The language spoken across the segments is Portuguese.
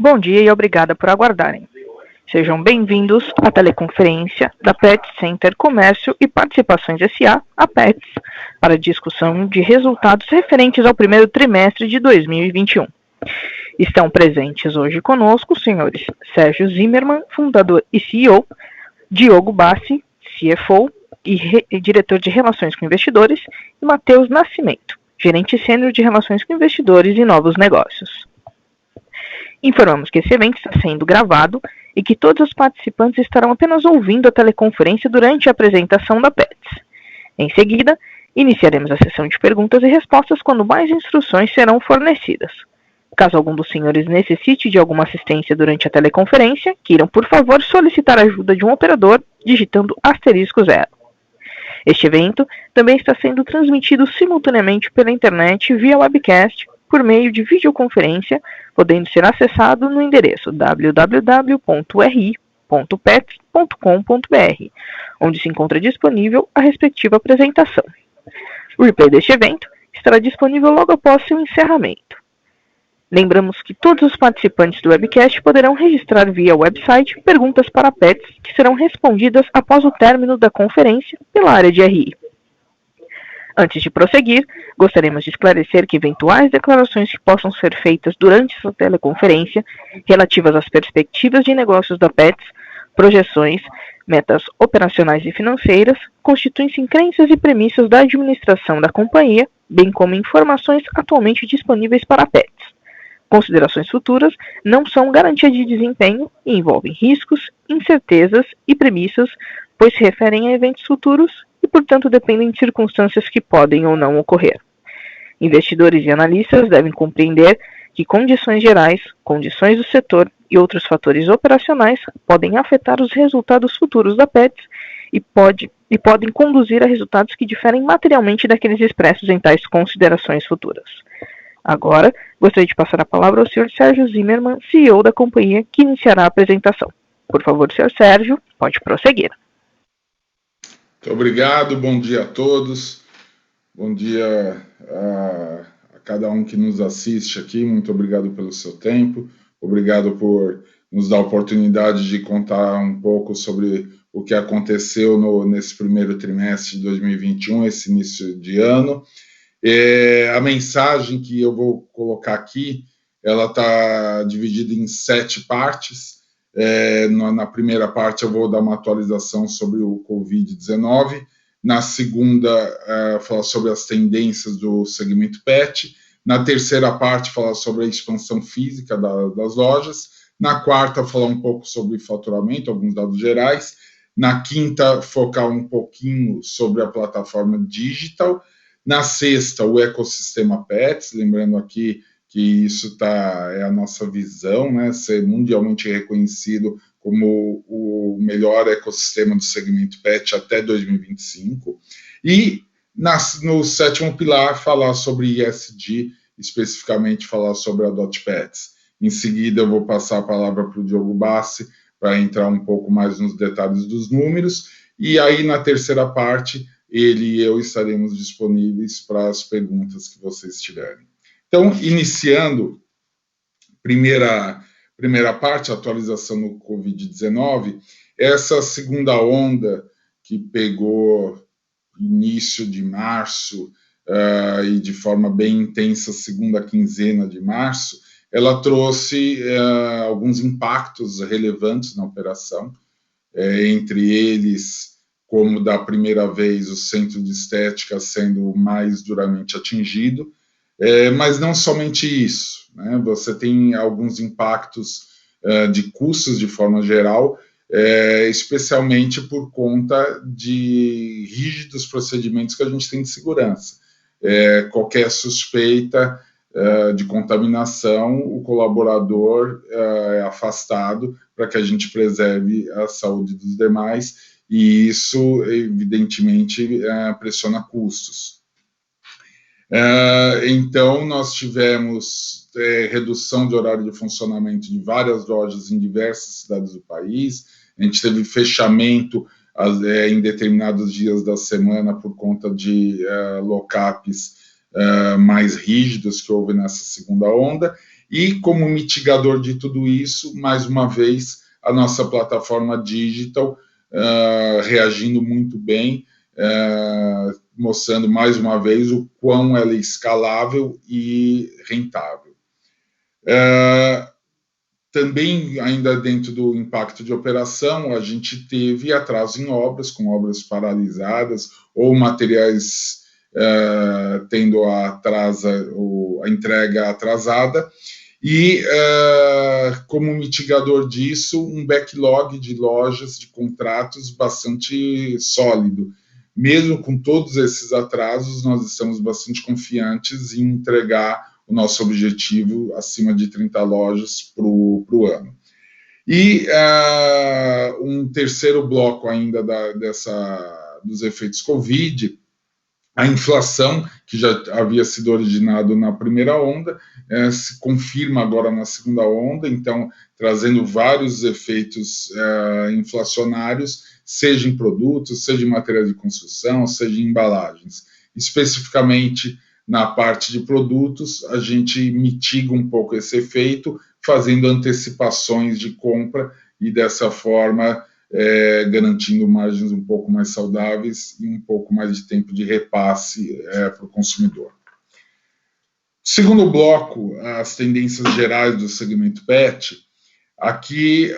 Bom dia e obrigada por aguardarem. Sejam bem-vindos à teleconferência da Petz Center Comércio e Participações S.A., a Petz, para discussão de resultados referentes ao primeiro trimestre de 2021. Estão presentes hoje conosco os senhores Sérgio Zimmermann, fundador e CEO, Diogo Bassi, CFO e diretor de Relações com Investidores, e Matheus Nascimento, gerente sênior de Relações com Investidores e Novos Negócios. Informamos que esse evento está sendo gravado e que todos os participantes estarão apenas ouvindo a teleconferência durante a apresentação da Petz. Em seguida, iniciaremos a sessão de perguntas e respostas quando mais instruções serão fornecidas. Caso algum dos senhores necessite de alguma assistência durante a teleconferência, queiram, por favor, solicitar a ajuda de um operador digitando *0. Este evento também está sendo transmitido simultaneamente pela internet via webcast por meio de videoconferência, podendo ser acessado no endereço www.ri.petz.com.br, onde se encontra disponível a respectiva apresentação. O replay deste evento estará disponível logo após seu encerramento. Lembramos que todos os participantes do webcast poderão registrar via website perguntas para a Petz, que serão respondidas após o término da conferência pela área de RI. Antes de prosseguir, gostaríamos de esclarecer que eventuais declarações que possam ser feitas durante essa teleconferência, relativas às perspectivas de negócios da Petz, projeções, metas operacionais e financeiras, constituem-se em crenças e premissas da administração da companhia, bem como informações atualmente disponíveis para a Petz. Considerações futuras não são garantia de desempenho e envolvem riscos, incertezas e premissas, pois se referem a eventos futuros e, portanto, dependem de circunstâncias que podem ou não ocorrer. Investidores e analistas devem compreender que condições gerais, condições do setor e outros fatores operacionais podem afetar os resultados futuros da Petz e podem conduzir a resultados que diferem materialmente daqueles expressos em tais considerações futuras. Agora, gostaria de passar a palavra ao Sr. Sérgio Zimmermann, CEO da companhia, que iniciará a apresentação. Por favor, Sr. Sérgio, pode prosseguir. Muito obrigado, bom dia a todos, bom dia a cada um que nos assiste aqui, muito obrigado pelo seu tempo, obrigado por nos dar a oportunidade de contar um pouco sobre o que aconteceu nesse primeiro trimestre de 2021, esse início de ano. A mensagem que eu vou colocar aqui, ela está dividida em 7 partes. Na primeira parte eu vou dar uma atualização sobre o Covid-19, na segunda falar sobre as tendências do segmento PET, na terceira parte falar sobre a expansão física das lojas, na quarta falar um pouco sobre faturamento, alguns dados gerais, na quinta focar um pouquinho sobre a plataforma digital, na sexta o ecossistema PETS, lembrando aqui que isso é a nossa visão, né, ser mundialmente reconhecido como o melhor ecossistema do segmento PET até 2025. E no sétimo pilar, falar sobre ESG, especificamente falar sobre a DotPets. Em seguida, eu vou passar a palavra para o Diogo Bassi, para entrar um pouco mais nos detalhes dos números. E aí, na terceira parte, ele e eu estaremos disponíveis para as perguntas que vocês tiverem. Então, iniciando, primeira parte, atualização no Covid-19, essa segunda onda que pegou início de março e de forma bem intensa, segunda quinzena de março, ela trouxe alguns impactos relevantes na operação, entre eles, como da primeira vez, o centro de estética sendo mais duramente atingido, mas não somente isso, né? Você tem alguns impactos de custos de forma geral, especialmente por conta de rígidos procedimentos que a gente tem de segurança. Qualquer suspeita de contaminação, o colaborador é afastado para que a gente preserve a saúde dos demais, e isso, evidentemente, pressiona custos. Então, nós tivemos redução de horário de funcionamento de várias lojas em diversas cidades do país, a gente teve fechamento em determinados dias da semana por conta de lockups mais rígidos que houve nessa segunda onda, E como mitigador de tudo isso, mais uma vez, a nossa plataforma digital reagindo muito bem, mostrando mais uma vez o quão ela é escalável e rentável. Também, ainda dentro do impacto de operação, a gente teve atraso em obras, com obras paralisadas ou materiais tendo a entrega atrasada, e como mitigador disso, um backlog de lojas, de contratos bastante sólido. Mesmo com todos esses atrasos, nós estamos bastante confiantes em entregar o nosso objetivo acima de 30 lojas para o ano. E um terceiro bloco ainda dos efeitos Covid, a inflação, que já havia sido originado na primeira onda, se confirma agora na segunda onda, então trazendo vários efeitos inflacionários, seja em produtos, seja em materiais de construção, seja em embalagens. Especificamente na parte de produtos, a gente mitiga um pouco esse efeito, fazendo antecipações de compra e dessa forma garantindo margens um pouco mais saudáveis e um pouco mais de tempo de repasse para o consumidor. Segundo bloco, as tendências gerais do segmento PET. Aqui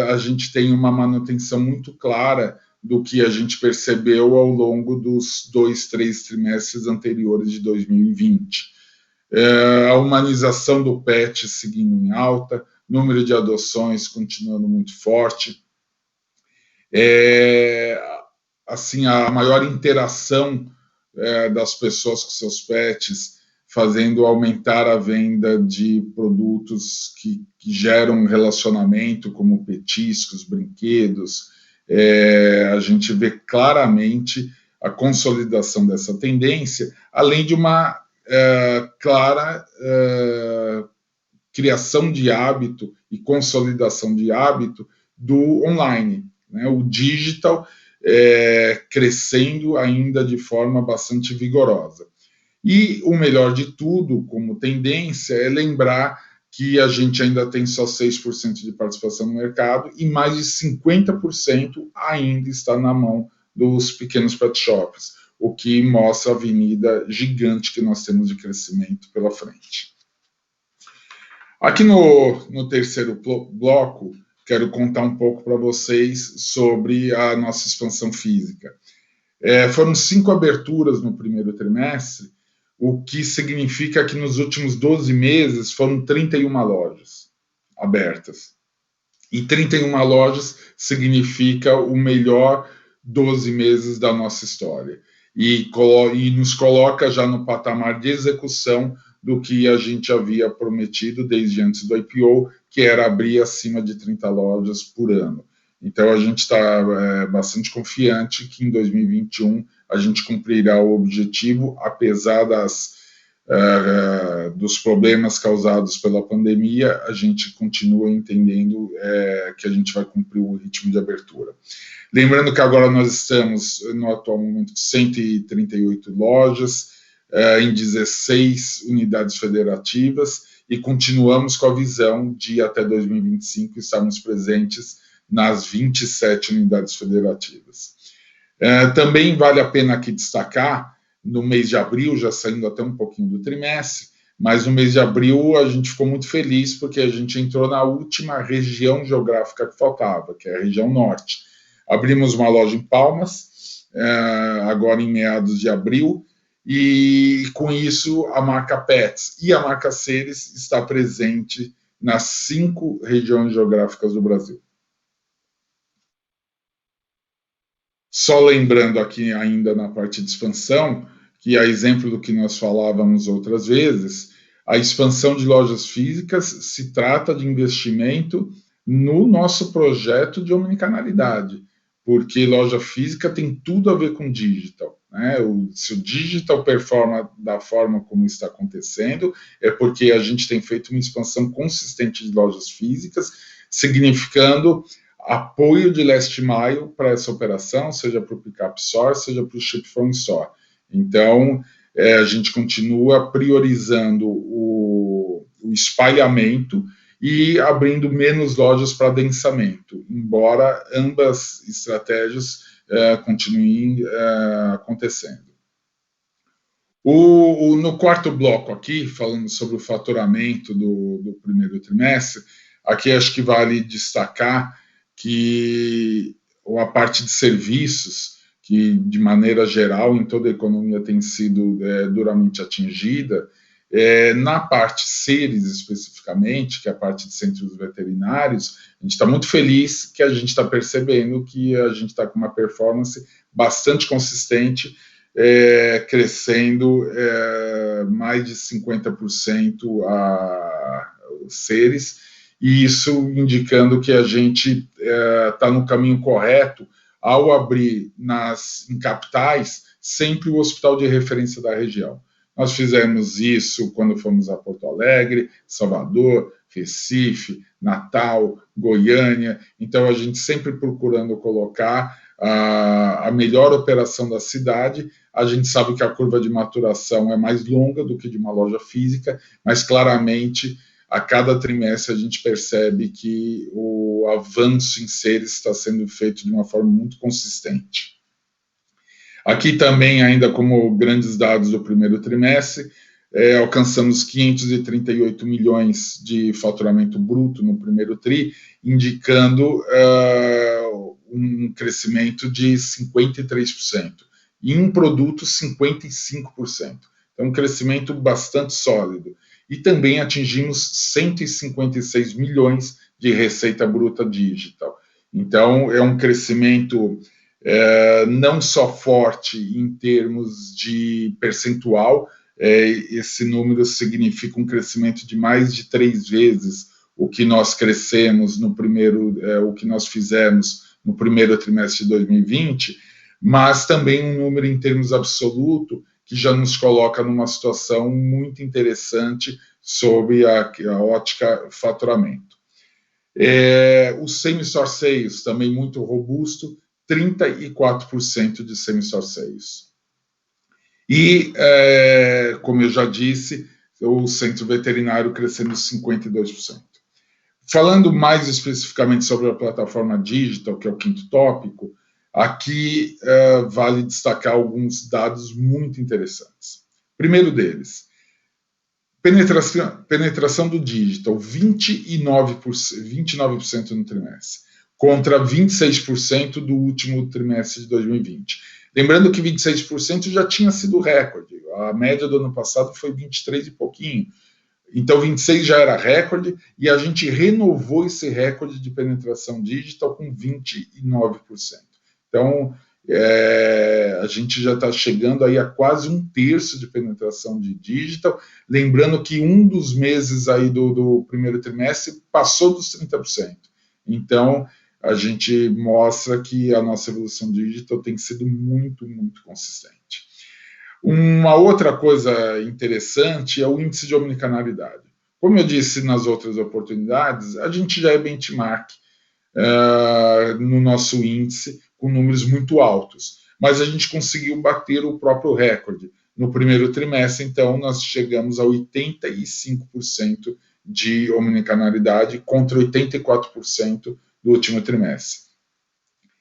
a gente tem uma manutenção muito clara do que a gente percebeu ao longo dos 2-3 trimestres anteriores de 2020. A humanização do PET seguindo em alta, número de adoções continuando muito forte, assim, a maior interação das pessoas com seus pets, fazendo aumentar a venda de produtos que geram relacionamento, como petiscos, brinquedos. A gente vê claramente a consolidação dessa tendência, além de uma clara criação de hábito e consolidação de hábito do online, né? O digital crescendo ainda de forma bastante vigorosa. E o melhor de tudo, como tendência, é lembrar que a gente ainda tem só 6% de participação no mercado e mais de 50% ainda está na mão dos pequenos pet shops, o que mostra a avenida gigante que nós temos de crescimento pela frente. Aqui no terceiro bloco, quero contar um pouco para vocês sobre a nossa expansão física. Foram 5 aberturas no primeiro trimestre, o que significa que nos últimos 12 meses foram 31 lojas abertas. E 31 lojas significa o melhor 12 meses da nossa história. E nos coloca já no patamar de execução do que a gente havia prometido desde antes do IPO, que era abrir acima de 30 lojas por ano. Então, a gente está bastante confiante que em 2021 a gente cumprirá o objetivo, apesar dos problemas causados pela pandemia, a gente continua entendendo que a gente vai cumprir o ritmo de abertura. Lembrando que agora nós estamos, no atual momento, 138 lojas, em 16 unidades federativas, e continuamos com a visão de, até 2025, estarmos presentes nas 27 unidades federativas. Também vale a pena aqui destacar, no mês de abril, já saindo até um pouquinho do trimestre, mas no mês de abril a gente ficou muito feliz porque a gente entrou na última região geográfica que faltava, que é a região norte. Abrimos uma loja em Palmas, agora em meados de abril, e com isso a marca Pets e a marca Seres está presente nas 5 regiões geográficas do Brasil. Só lembrando aqui ainda na parte de expansão, que a exemplo do que nós falávamos outras vezes, a expansão de lojas físicas se trata de investimento no nosso projeto de omnicanalidade, porque loja física tem tudo a ver com digital, né? Se o digital performa da forma como está acontecendo, é porque a gente tem feito uma expansão consistente de lojas físicas, significando apoio de last mile para essa operação, seja para o Pickup Store, seja para o Ship from Store. Então, a gente continua priorizando o espalhamento e abrindo menos lojas para adensamento, embora ambas estratégias continuem acontecendo. No quarto bloco aqui, falando sobre o faturamento do primeiro trimestre, aqui acho que vale destacar que a parte de serviços, que de maneira geral em toda a economia tem sido duramente atingida, na parte seres especificamente, que é a parte de centros veterinários, a gente está muito feliz que a gente está percebendo que a gente está com uma performance bastante consistente, crescendo mais de 50% os seres, e isso indicando que a gente está no caminho correto ao abrir em capitais sempre o hospital de referência da região. Nós fizemos isso quando fomos a Porto Alegre, Salvador, Recife, Natal, Goiânia. Então, a gente sempre procurando colocar a melhor operação da cidade. A gente sabe que a curva de maturação é mais longa do que de uma loja física, mas claramente, a cada trimestre, a gente percebe que o avanço em seres está sendo feito de uma forma muito consistente. Aqui também, ainda como grandes dados do primeiro trimestre, alcançamos 538 milhões de faturamento bruto no primeiro TRI, indicando um crescimento de 53%, e em produtos 55%. Então, um crescimento bastante sólido. E também atingimos 156 milhões de receita bruta digital. Então, é um crescimento não só forte em termos de percentual, esse número significa um crescimento de mais de 3 vezes o que nós crescemos o que nós fizemos no primeiro trimestre de 2020, mas também um número em termos absoluto que já nos coloca numa situação muito interessante sobre a ótica faturamento. O same-store sales também muito robusto, 34% de same-store sales. E, como eu já disse, o centro veterinário crescendo 52%. Falando mais especificamente sobre a plataforma digital, que é o quinto tópico, aqui vale destacar alguns dados muito interessantes. Primeiro deles, penetração do digital, 29% no trimestre, contra 26% do último trimestre de 2020. Lembrando que 26% já tinha sido recorde, a média do ano passado foi 23 e pouquinho, então 26 já era recorde, e a gente renovou esse recorde de penetração digital com 29%. Então, a gente já está chegando aí a quase 1/3 de penetração de digital, lembrando que um dos meses aí do primeiro trimestre passou dos 30%. Então, a gente mostra que a nossa evolução digital tem sido muito, muito consistente. Uma outra coisa interessante é o índice de omnicanalidade. Como eu disse nas outras oportunidades, a gente já é benchmark no nosso índice com números muito altos, mas a gente conseguiu bater o próprio recorde. No primeiro trimestre, então, nós chegamos a 85% de omnicanalidade contra 84% do último trimestre.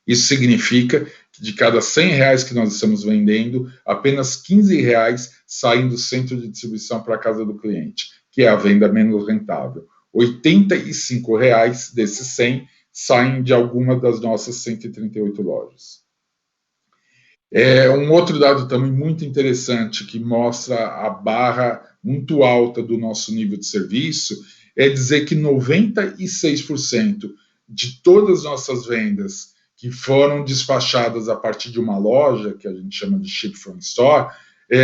Isso significa que de cada R$100 que nós estamos vendendo, apenas R$15 saem do centro de distribuição para a casa do cliente, que é a venda menos rentável. R$85 desses 100 saem de alguma das nossas 138 lojas. Um outro dado também muito interessante que mostra a barra muito alta do nosso nível de serviço é dizer que 96% de todas as nossas vendas que foram despachadas a partir de uma loja, que a gente chama de ship from store,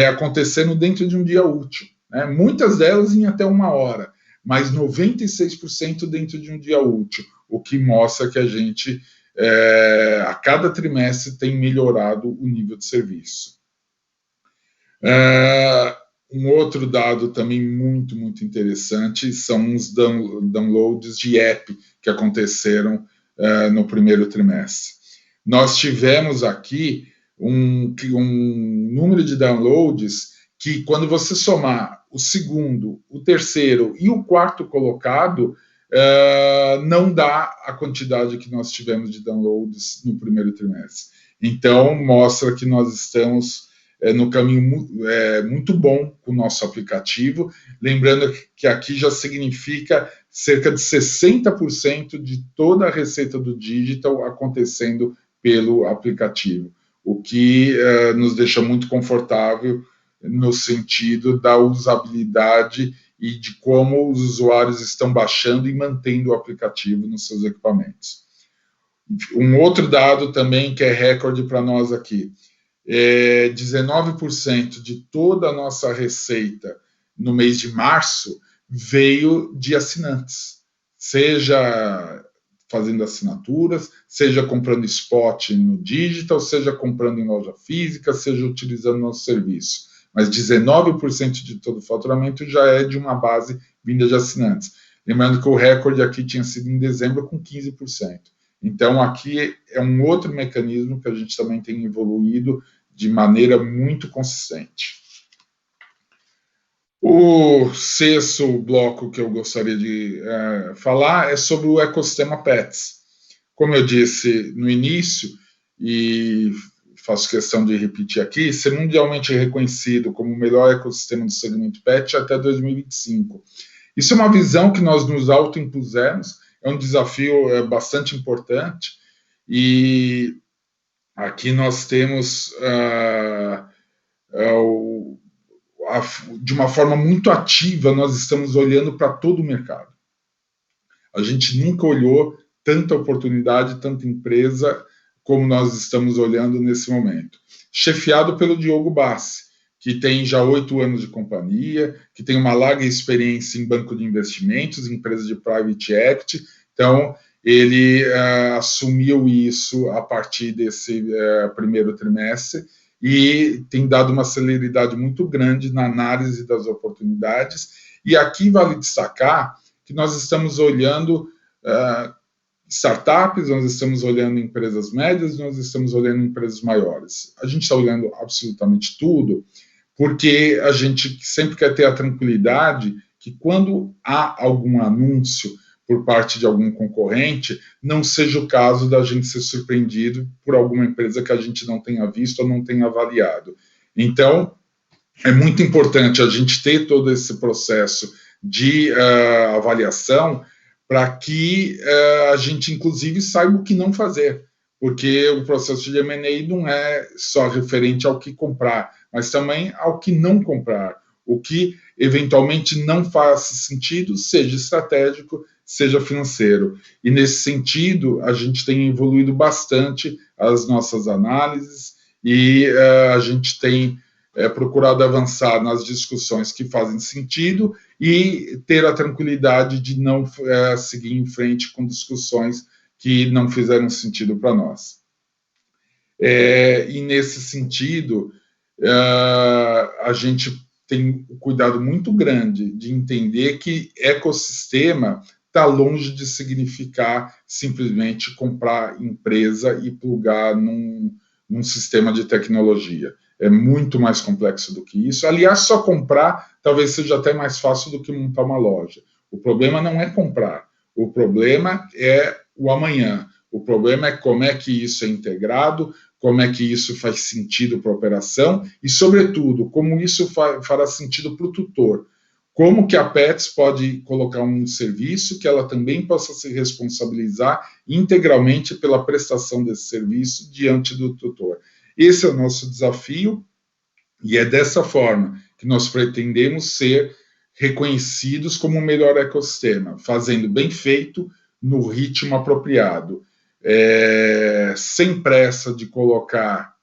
acontecendo dentro de um dia útil. Né? Muitas delas em até 1 hora, mas 96% dentro de um dia útil, o que mostra que a gente, a cada trimestre, tem melhorado o nível de serviço. Um outro dado também muito, muito interessante são os downloads de app que aconteceram no primeiro trimestre. Nós tivemos aqui um número de downloads que quando você somar o segundo, o terceiro e o quarto colocado, não dá a quantidade que nós tivemos de downloads no primeiro trimestre. Então, mostra que nós estamos no caminho muito bom com o nosso aplicativo. Lembrando que aqui já significa cerca de 60% de toda a receita do digital acontecendo pelo aplicativo, o que nos deixa muito confortável no sentido da usabilidade e de como os usuários estão baixando e mantendo o aplicativo nos seus equipamentos. Um outro dado também que é recorde para nós aqui, 19% de toda a nossa receita no mês de março veio de assinantes, seja fazendo assinaturas, seja comprando spot no digital, seja comprando em loja física, seja utilizando nosso serviço. Mas 19% de todo o faturamento já é de uma base vinda de assinantes. Lembrando que o recorde aqui tinha sido em dezembro com 15%. Então, aqui é um outro mecanismo que a gente também tem evoluído de maneira muito consistente. O sexto bloco que eu gostaria de falar é sobre o ecossistema Pets. Como eu disse no início, e faço questão de repetir aqui, ser mundialmente reconhecido como o melhor ecossistema do segmento Pet até 2025. Isso é uma visão que nós nos autoimpusemos, é um desafio bastante importante, e aqui nós temos, de uma forma muito ativa, nós estamos olhando para todo o mercado. A gente nunca olhou tanta oportunidade, tanta empresa, como nós estamos olhando nesse momento. Chefiado pelo Diogo Bassi, que tem já 8 anos de companhia, que tem uma larga experiência em banco de investimentos, empresa de private equity. Então, ele assumiu isso a partir desse primeiro trimestre e tem dado uma celeridade muito grande na análise das oportunidades. E aqui vale destacar que nós estamos olhando startups, nós estamos olhando empresas médias, nós estamos olhando empresas maiores. A gente está olhando absolutamente tudo, porque a gente sempre quer ter a tranquilidade que quando há algum anúncio por parte de algum concorrente, não seja o caso da gente ser surpreendido por alguma empresa que a gente não tenha visto ou não tenha avaliado. Então, é muito importante a gente ter todo esse processo de avaliação para que a gente, inclusive, saiba o que não fazer, porque o processo de M&A não é só referente ao que comprar, mas também ao que não comprar, o que eventualmente não faça sentido, seja estratégico, seja financeiro. E nesse sentido, a gente tem evoluído bastante as nossas análises e a gente tem procurado avançar nas discussões que fazem sentido e ter a tranquilidade de não seguir em frente com discussões que não fizeram sentido para nós. E nesse sentido, a gente tem um cuidado muito grande de entender que ecossistema está longe de significar simplesmente comprar empresa e plugar num sistema de tecnologia. É muito mais complexo do que isso. Aliás, só comprar talvez seja até mais fácil do que montar uma loja. O problema não é comprar, o problema é o amanhã. O problema é como é que isso é integrado, como é que isso faz sentido para a operação e, sobretudo, como isso fará sentido para o tutor. Como que a Pets pode colocar um serviço que ela também possa se responsabilizar integralmente pela prestação desse serviço diante do tutor. Esse é o nosso desafio e é dessa forma que nós pretendemos ser reconhecidos como o melhor ecossistema, fazendo bem feito no ritmo apropriado, sem pressa de colocar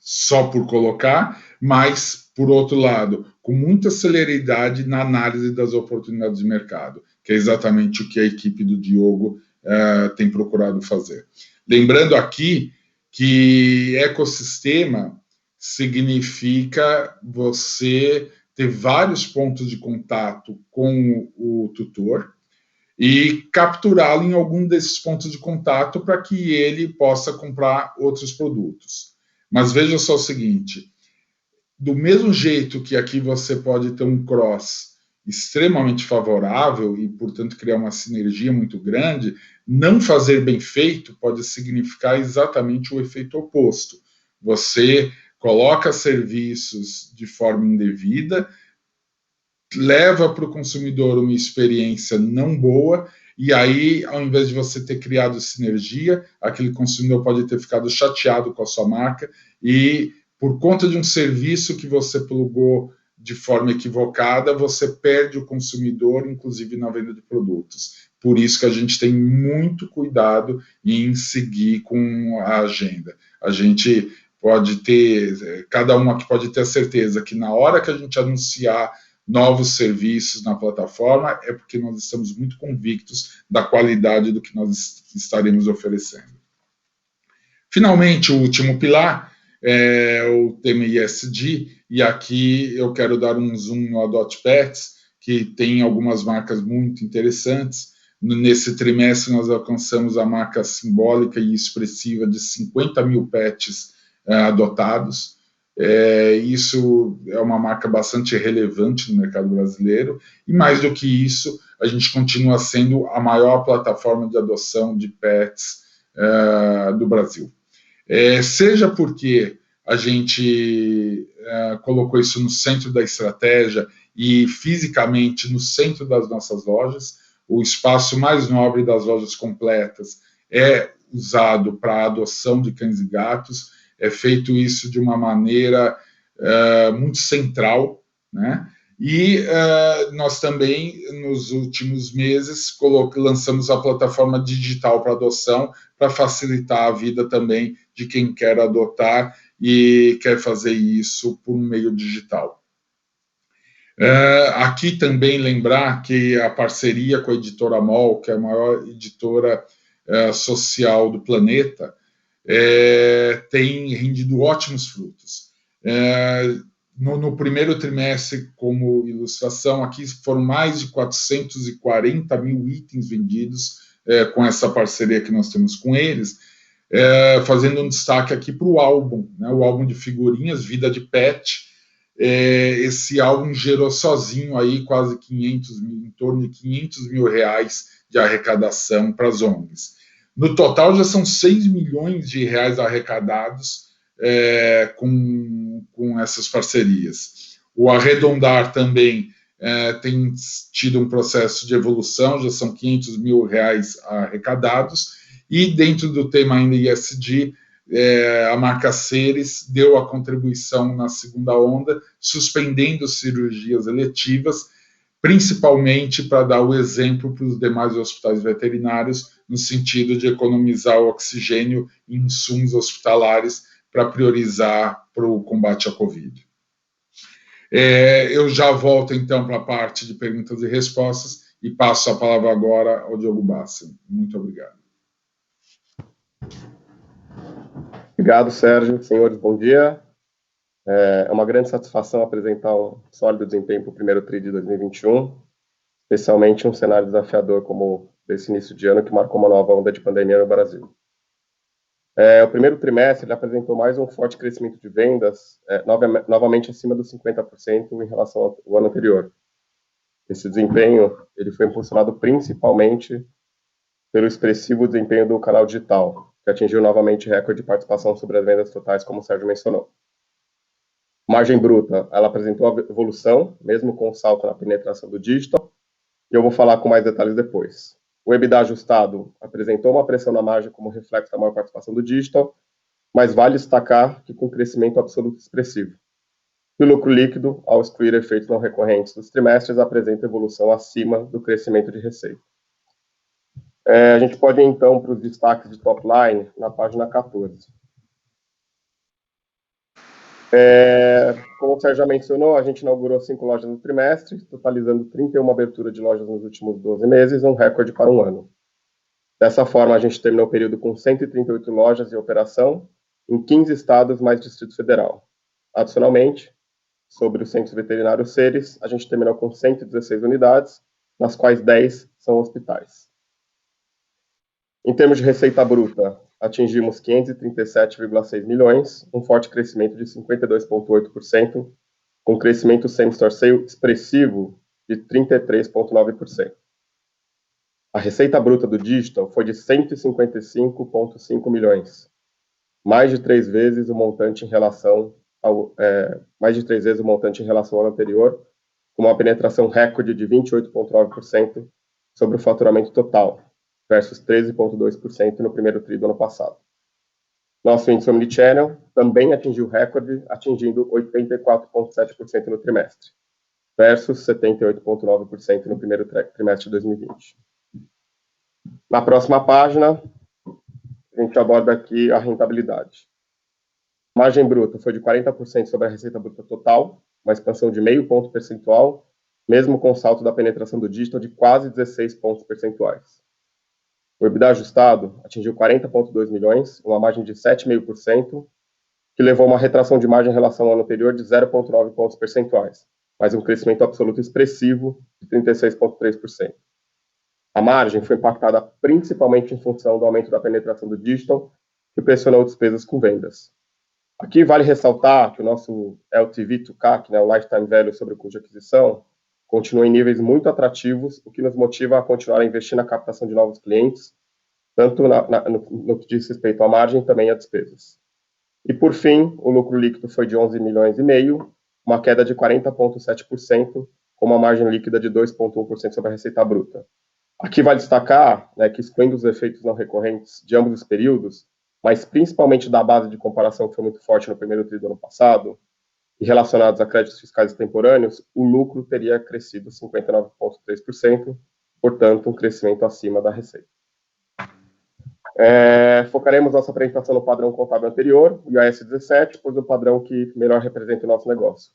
só por colocar, mas, por outro lado, com muita celeridade na análise das oportunidades de mercado, que é exatamente o que a equipe do Diogo tem procurado fazer. Lembrando aqui que ecossistema significa você ter vários pontos de contato com o tutor e capturá-lo em algum desses pontos de contato para que ele possa comprar outros produtos. Mas veja só o seguinte, do mesmo jeito que aqui você pode ter um cross extremamente favorável e, portanto, criar uma sinergia muito grande, não fazer bem feito pode significar exatamente o efeito oposto. Você coloca serviços de forma indevida, leva para o consumidor uma experiência não boa, e aí, ao invés de você ter criado sinergia, aquele consumidor pode ter ficado chateado com a sua marca e, por conta de um serviço que você plugou de forma equivocada, você perde o consumidor, inclusive na venda de produtos. Por isso que a gente tem muito cuidado em seguir com a agenda. A gente pode ter, cada um aqui pode ter a certeza que na hora que a gente anunciar novos serviços na plataforma, é porque nós estamos muito convictos da qualidade do que nós estaremos oferecendo. Finalmente, o último pilar é o tema ESG, e aqui eu quero dar um zoom no Adote Pets, que tem algumas marcas muito interessantes. Nesse trimestre, nós alcançamos a marca simbólica e expressiva de 50 mil pets adotados. Isso é uma marca bastante relevante no mercado brasileiro, e mais do que isso, a gente continua sendo a maior plataforma de adoção de pets do Brasil. Seja porque a gente colocou isso no centro da estratégia e fisicamente no centro das nossas lojas, o espaço mais nobre das lojas completas é usado para a adoção de cães e gatos. É feito isso de uma maneira muito central, né? E nós também, nos últimos meses, lançamos a plataforma digital para adoção, para facilitar a vida também de quem quer adotar e quer fazer isso por meio digital. Aqui também lembrar que a parceria com a editora MOL, que é a maior editora social do planeta, tem rendido ótimos frutos. No primeiro trimestre, como ilustração, aqui foram mais de 440 mil itens vendidos com essa parceria que nós temos com eles, fazendo um destaque aqui para o álbum, né, o álbum de figurinhas, Vida de Pet. Esse álbum gerou sozinho aí quase 500 mil, em torno de 500 mil reais de arrecadação para as ONGs. No total, já são 6 milhões de reais arrecadados com essas parcerias. O Arredondar também tem tido um processo de evolução, já são 500 mil reais arrecadados, e dentro do tema ainda ESG, a marca Seres deu a contribuição na segunda onda, suspendendo cirurgias eletivas, principalmente para dar o exemplo para os demais hospitais veterinários, no sentido de economizar o oxigênio e insumos hospitalares para priorizar para o combate à Covid. Eu já volto, então, para a parte de perguntas e respostas e passo a palavra agora ao Diogo Bassi. Muito obrigado. Obrigado, Sérgio. Senhores, bom dia. É uma grande satisfação apresentar um sólido desempenho para o primeiro TRI de 2021, especialmente um cenário desafiador como esse início de ano que marcou uma nova onda de pandemia no Brasil. O primeiro trimestre ele apresentou mais um forte crescimento de vendas, novamente acima dos 50% em relação ao ano anterior. Esse desempenho ele foi impulsionado principalmente pelo expressivo desempenho do canal digital, que atingiu novamente recorde de participação sobre as vendas totais, como o Sérgio mencionou. Margem bruta, ela apresentou evolução, mesmo com o salto na penetração do digital, e eu vou falar com mais detalhes depois. O EBITDA ajustado apresentou uma pressão na margem como reflexo da maior participação do digital, mas vale destacar que com crescimento absoluto expressivo. E o lucro líquido, ao excluir efeitos não recorrentes dos trimestres, apresenta evolução acima do crescimento de receita. A gente pode ir, então, para os destaques de top line, na página 14. Como o Sérgio já mencionou, a gente inaugurou 5 lojas no trimestre, totalizando 31 aberturas de lojas nos últimos 12 meses, um recorde para um ano. Dessa forma, a gente terminou o período com 138 lojas em operação, em 15 estados mais Distrito Federal. Adicionalmente, sobre o Centro Veterinário Seres, a gente terminou com 116 unidades, nas quais 10 são hospitais. Em termos de receita bruta, atingimos 537,6 milhões, um forte crescimento de 52,8%, com crescimento same-store sale expressivo de 33,9%. A receita bruta do digital foi de 155,5 milhões, mais de 3 vezes o montante em relação ao ano anterior, com uma penetração recorde de 28,9% sobre o faturamento total, versus 13,2% no primeiro tri do ano passado. Nosso índice omnichannel também atingiu recorde, atingindo 84,7% no trimestre, versus 78,9% no primeiro trimestre de 2020. Na próxima página, a gente aborda aqui a rentabilidade. A margem bruta foi de 40% sobre a receita bruta total, uma expansão de meio ponto percentual, mesmo com o salto da penetração do digital de quase 16 pontos percentuais. O EBITDA ajustado atingiu 40,2 milhões, uma margem de 7,5%, que levou a uma retração de margem em relação ao ano anterior de 0,9 pontos percentuais, mas um crescimento absoluto expressivo de 36,3%. A margem foi impactada principalmente em função do aumento da penetração do digital, que pressionou despesas com vendas. Aqui vale ressaltar que o nosso LTV to CAC, o Lifetime Value sobre o custo de aquisição, continua em níveis muito atrativos, o que nos motiva a continuar a investir na captação de novos clientes, tanto no que diz respeito à margem e também a despesas. E, por fim, o lucro líquido foi de 11 milhões e meio, uma queda de 40,7%, com uma margem líquida de 2,1% sobre a receita bruta. Aqui vale destacar que, excluindo os efeitos não recorrentes de ambos os períodos, mas principalmente da base de comparação que foi muito forte no primeiro tri do ano passado, e relacionados a créditos fiscais extemporâneos, o lucro teria crescido 59,3%, portanto, um crescimento acima da receita. Focaremos nossa apresentação no padrão contábil anterior, o IAS 17, pois é o padrão que melhor representa o nosso negócio.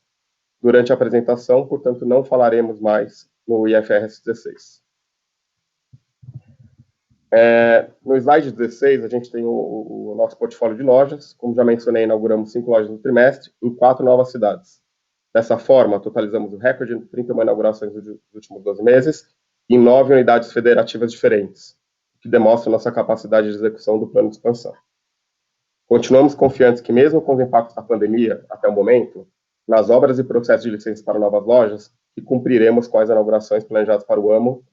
Durante a apresentação, portanto, não falaremos mais no IFRS 16. No slide 16, a gente tem o nosso portfólio de lojas. Como já mencionei, inauguramos 5 lojas no trimestre em 4 novas cidades. Dessa forma, totalizamos o recorde de 31 inaugurações nos últimos 12 meses em 9 unidades federativas diferentes, o que demonstra nossa capacidade de execução do plano de expansão. Continuamos confiantes que, mesmo com os impactos da pandemia até o momento, nas obras e processos de licença para novas lojas, que cumpriremos com as inaugurações planejadas para o ano,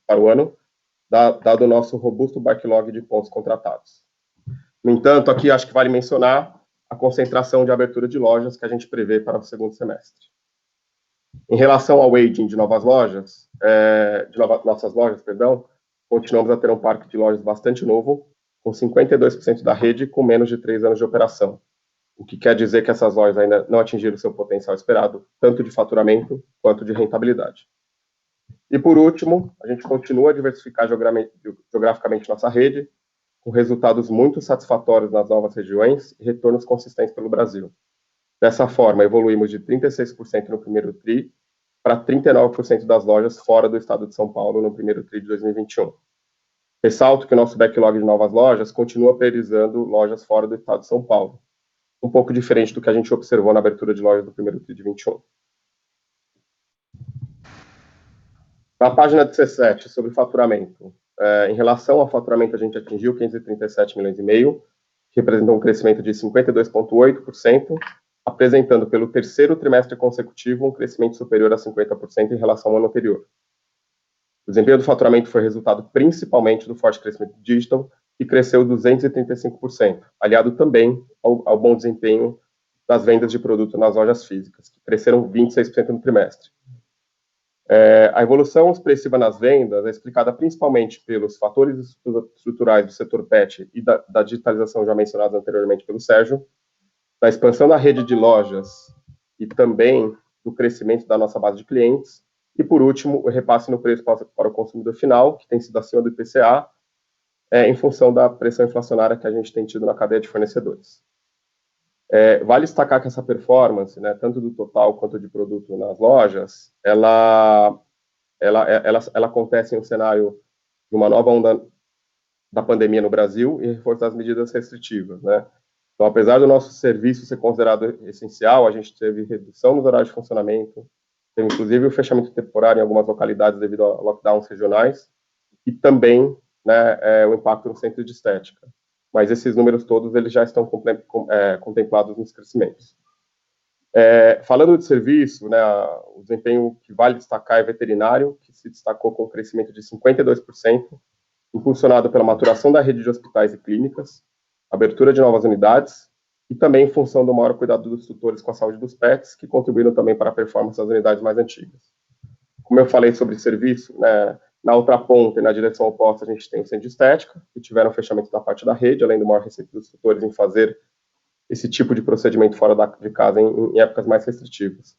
dado o nosso robusto backlog de pontos contratados. No entanto, aqui acho que vale mencionar a concentração de abertura de lojas que a gente prevê para o segundo semestre. Em relação ao aging de nossas lojas, continuamos a ter um parque de lojas bastante novo, com 52% da rede com menos de 3 anos de operação, o que quer dizer que essas lojas ainda não atingiram seu potencial esperado, tanto de faturamento quanto de rentabilidade. E, por último, a gente continua a diversificar geograficamente nossa rede, com resultados muito satisfatórios nas novas regiões e retornos consistentes pelo Brasil. Dessa forma, evoluímos de 36% no primeiro TRI para 39% das lojas fora do estado de São Paulo no primeiro TRI de 2021. Ressalto que o nosso backlog de novas lojas continua priorizando lojas fora do estado de São Paulo, um pouco diferente do que a gente observou na abertura de lojas do primeiro TRI de 2021. Na página 17, sobre faturamento. Em relação ao faturamento, a gente atingiu 537 milhões e meio, que representou um crescimento de 52,8%, apresentando pelo terceiro trimestre consecutivo um crescimento superior a 50% em relação ao ano anterior. O desempenho do faturamento foi resultado principalmente do forte crescimento digital, que cresceu 235%, aliado também ao bom desempenho das vendas de produto nas lojas físicas, que cresceram 26% no trimestre. A evolução expressiva nas vendas é explicada principalmente pelos fatores estruturais do setor pet e da digitalização já mencionada anteriormente pelo Sérgio, da expansão da rede de lojas e também do crescimento da nossa base de clientes, e, por último, o repasse no preço para o consumidor final, que tem sido acima do IPCA, em função da pressão inflacionária que a gente tem tido na cadeia de fornecedores. Vale destacar que essa performance, tanto do total quanto de produto nas lojas, ela acontece em um cenário de uma nova onda da pandemia no Brasil e reforço das medidas restritivas, Então, apesar do nosso serviço ser considerado essencial, a gente teve redução nos horários de funcionamento, teve inclusive o fechamento temporário em algumas localidades devido a lockdowns regionais e também o impacto no centro de estética. mas esses números todos eles já estão contemplados nos crescimentos. Falando de serviço, né, o desempenho que vale destacar é veterinário, que se destacou com um crescimento de 52%, impulsionado pela maturação da rede de hospitais e clínicas, abertura de novas unidades, e também em função do maior cuidado dos tutores com a saúde dos pets, que contribuíram também para a performance das unidades mais antigas. Como eu falei sobre serviço, né, na outra ponta e na direção oposta a gente tem o centro de estética, que tiveram fechamento da parte da rede, além do maior receita dos tutores em fazer esse tipo de procedimento fora de casa em épocas mais restritivas.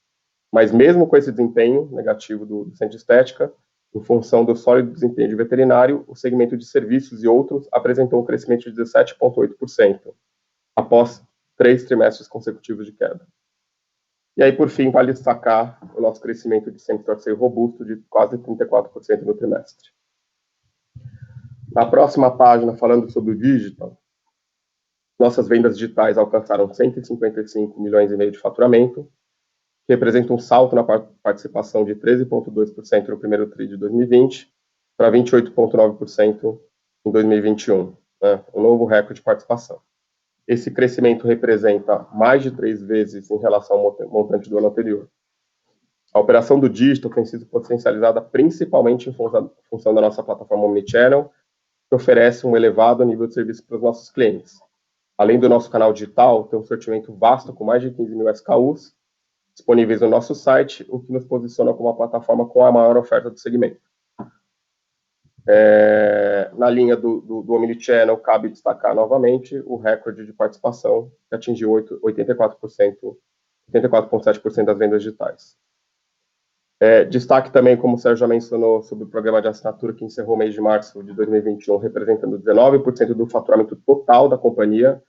Mas mesmo com esse desempenho negativo do centro de estética, em função do sólido desempenho de veterinário, o segmento de serviços e outros apresentou um crescimento de 17,8%, após 3 trimestres consecutivos de queda. E aí, por fim, vale destacar o nosso crescimento de same-store robusto de quase 34% no trimestre. Na próxima página, falando sobre o digital, nossas vendas digitais alcançaram 155 milhões e meio de faturamento, que representa um salto na participação de 13,2% no primeiro TRI de 2020 para 28,9% em 2021, né? Um novo recorde de participação. Esse crescimento representa mais de 3 vezes em relação ao montante do ano anterior. A operação do digital tem sido potencializada principalmente em função da nossa plataforma Omnichannel, que oferece um elevado nível de serviço para os nossos clientes. Além do nosso canal digital, tem um sortimento vasto com mais de 15 mil SKUs disponíveis no nosso site, o que nos posiciona como a plataforma com a maior oferta do segmento. Na linha do Omnichannel, cabe destacar novamente o recorde de participação, que atingiu 84,7% das vendas digitais. Destaque também, como o Sérgio já mencionou, sobre o programa de assinatura que encerrou o mês de março de 2021, representando 19% do faturamento total da companhia,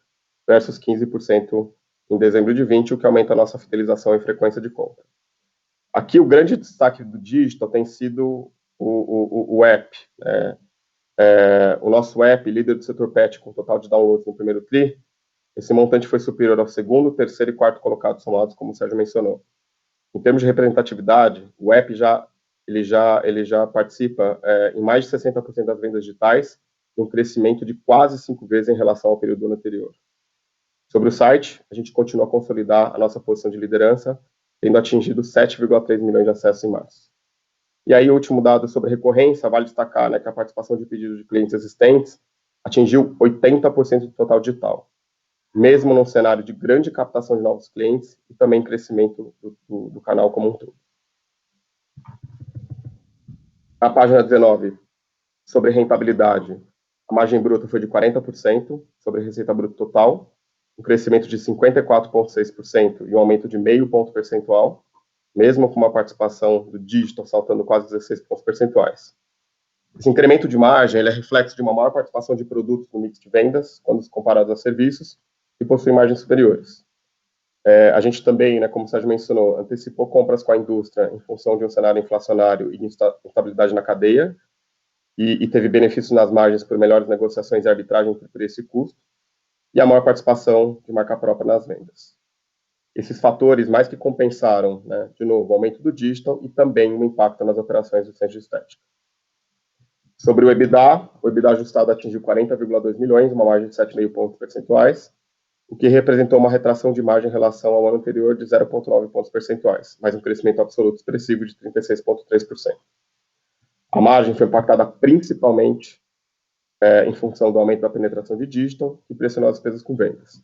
versus 15% em dezembro de 2020, o que aumenta a nossa fidelização e frequência de compra. Aqui, o grande destaque do digital tem sido o app. O nosso app, líder do setor pet, com total de downloads no primeiro TRI, esse montante foi superior ao segundo, terceiro e quarto colocados somados, como o Sérgio mencionou. Em termos de representatividade, o app já participa em mais de 60% das vendas digitais, um crescimento de quase 5 vezes em relação ao período anterior. Sobre o site, a gente continua a consolidar a nossa posição de liderança, tendo atingido 7,3 milhões de acessos em março. E aí, o último dado sobre recorrência, vale destacar, né, que a participação de pedidos de clientes existentes atingiu 80% do total digital, mesmo num cenário de grande captação de novos clientes e também crescimento do canal como um todo. Na página 19, sobre rentabilidade, a margem bruta foi de 40% sobre a receita bruta total, um crescimento de 54,6% e um aumento de meio ponto percentual, mesmo com uma participação do digital saltando quase 16 pontos percentuais. Esse incremento de margem é reflexo de uma maior participação de produtos no mix de vendas, quando comparados a serviços, que possuem margens superiores. A gente também, né, como o Sérgio mencionou, antecipou compras com a indústria em função de um cenário inflacionário e de instabilidade na cadeia, e teve benefícios nas margens por melhores negociações e arbitragem entre preço e custo, e a maior participação de marca própria nas vendas. Esses fatores mais que compensaram, né, de novo, o aumento do digital e também o impacto nas operações do centro de estética. Sobre o EBITDA ajustado atingiu 40,2 milhões, uma margem de 7,5 pontos percentuais, o que representou uma retração de margem em relação ao ano anterior de 0,9 pontos percentuais, mas um crescimento absoluto expressivo de 36,3%. A margem foi impactada principalmente em função do aumento da penetração de digital, que pressionou as despesas com vendas.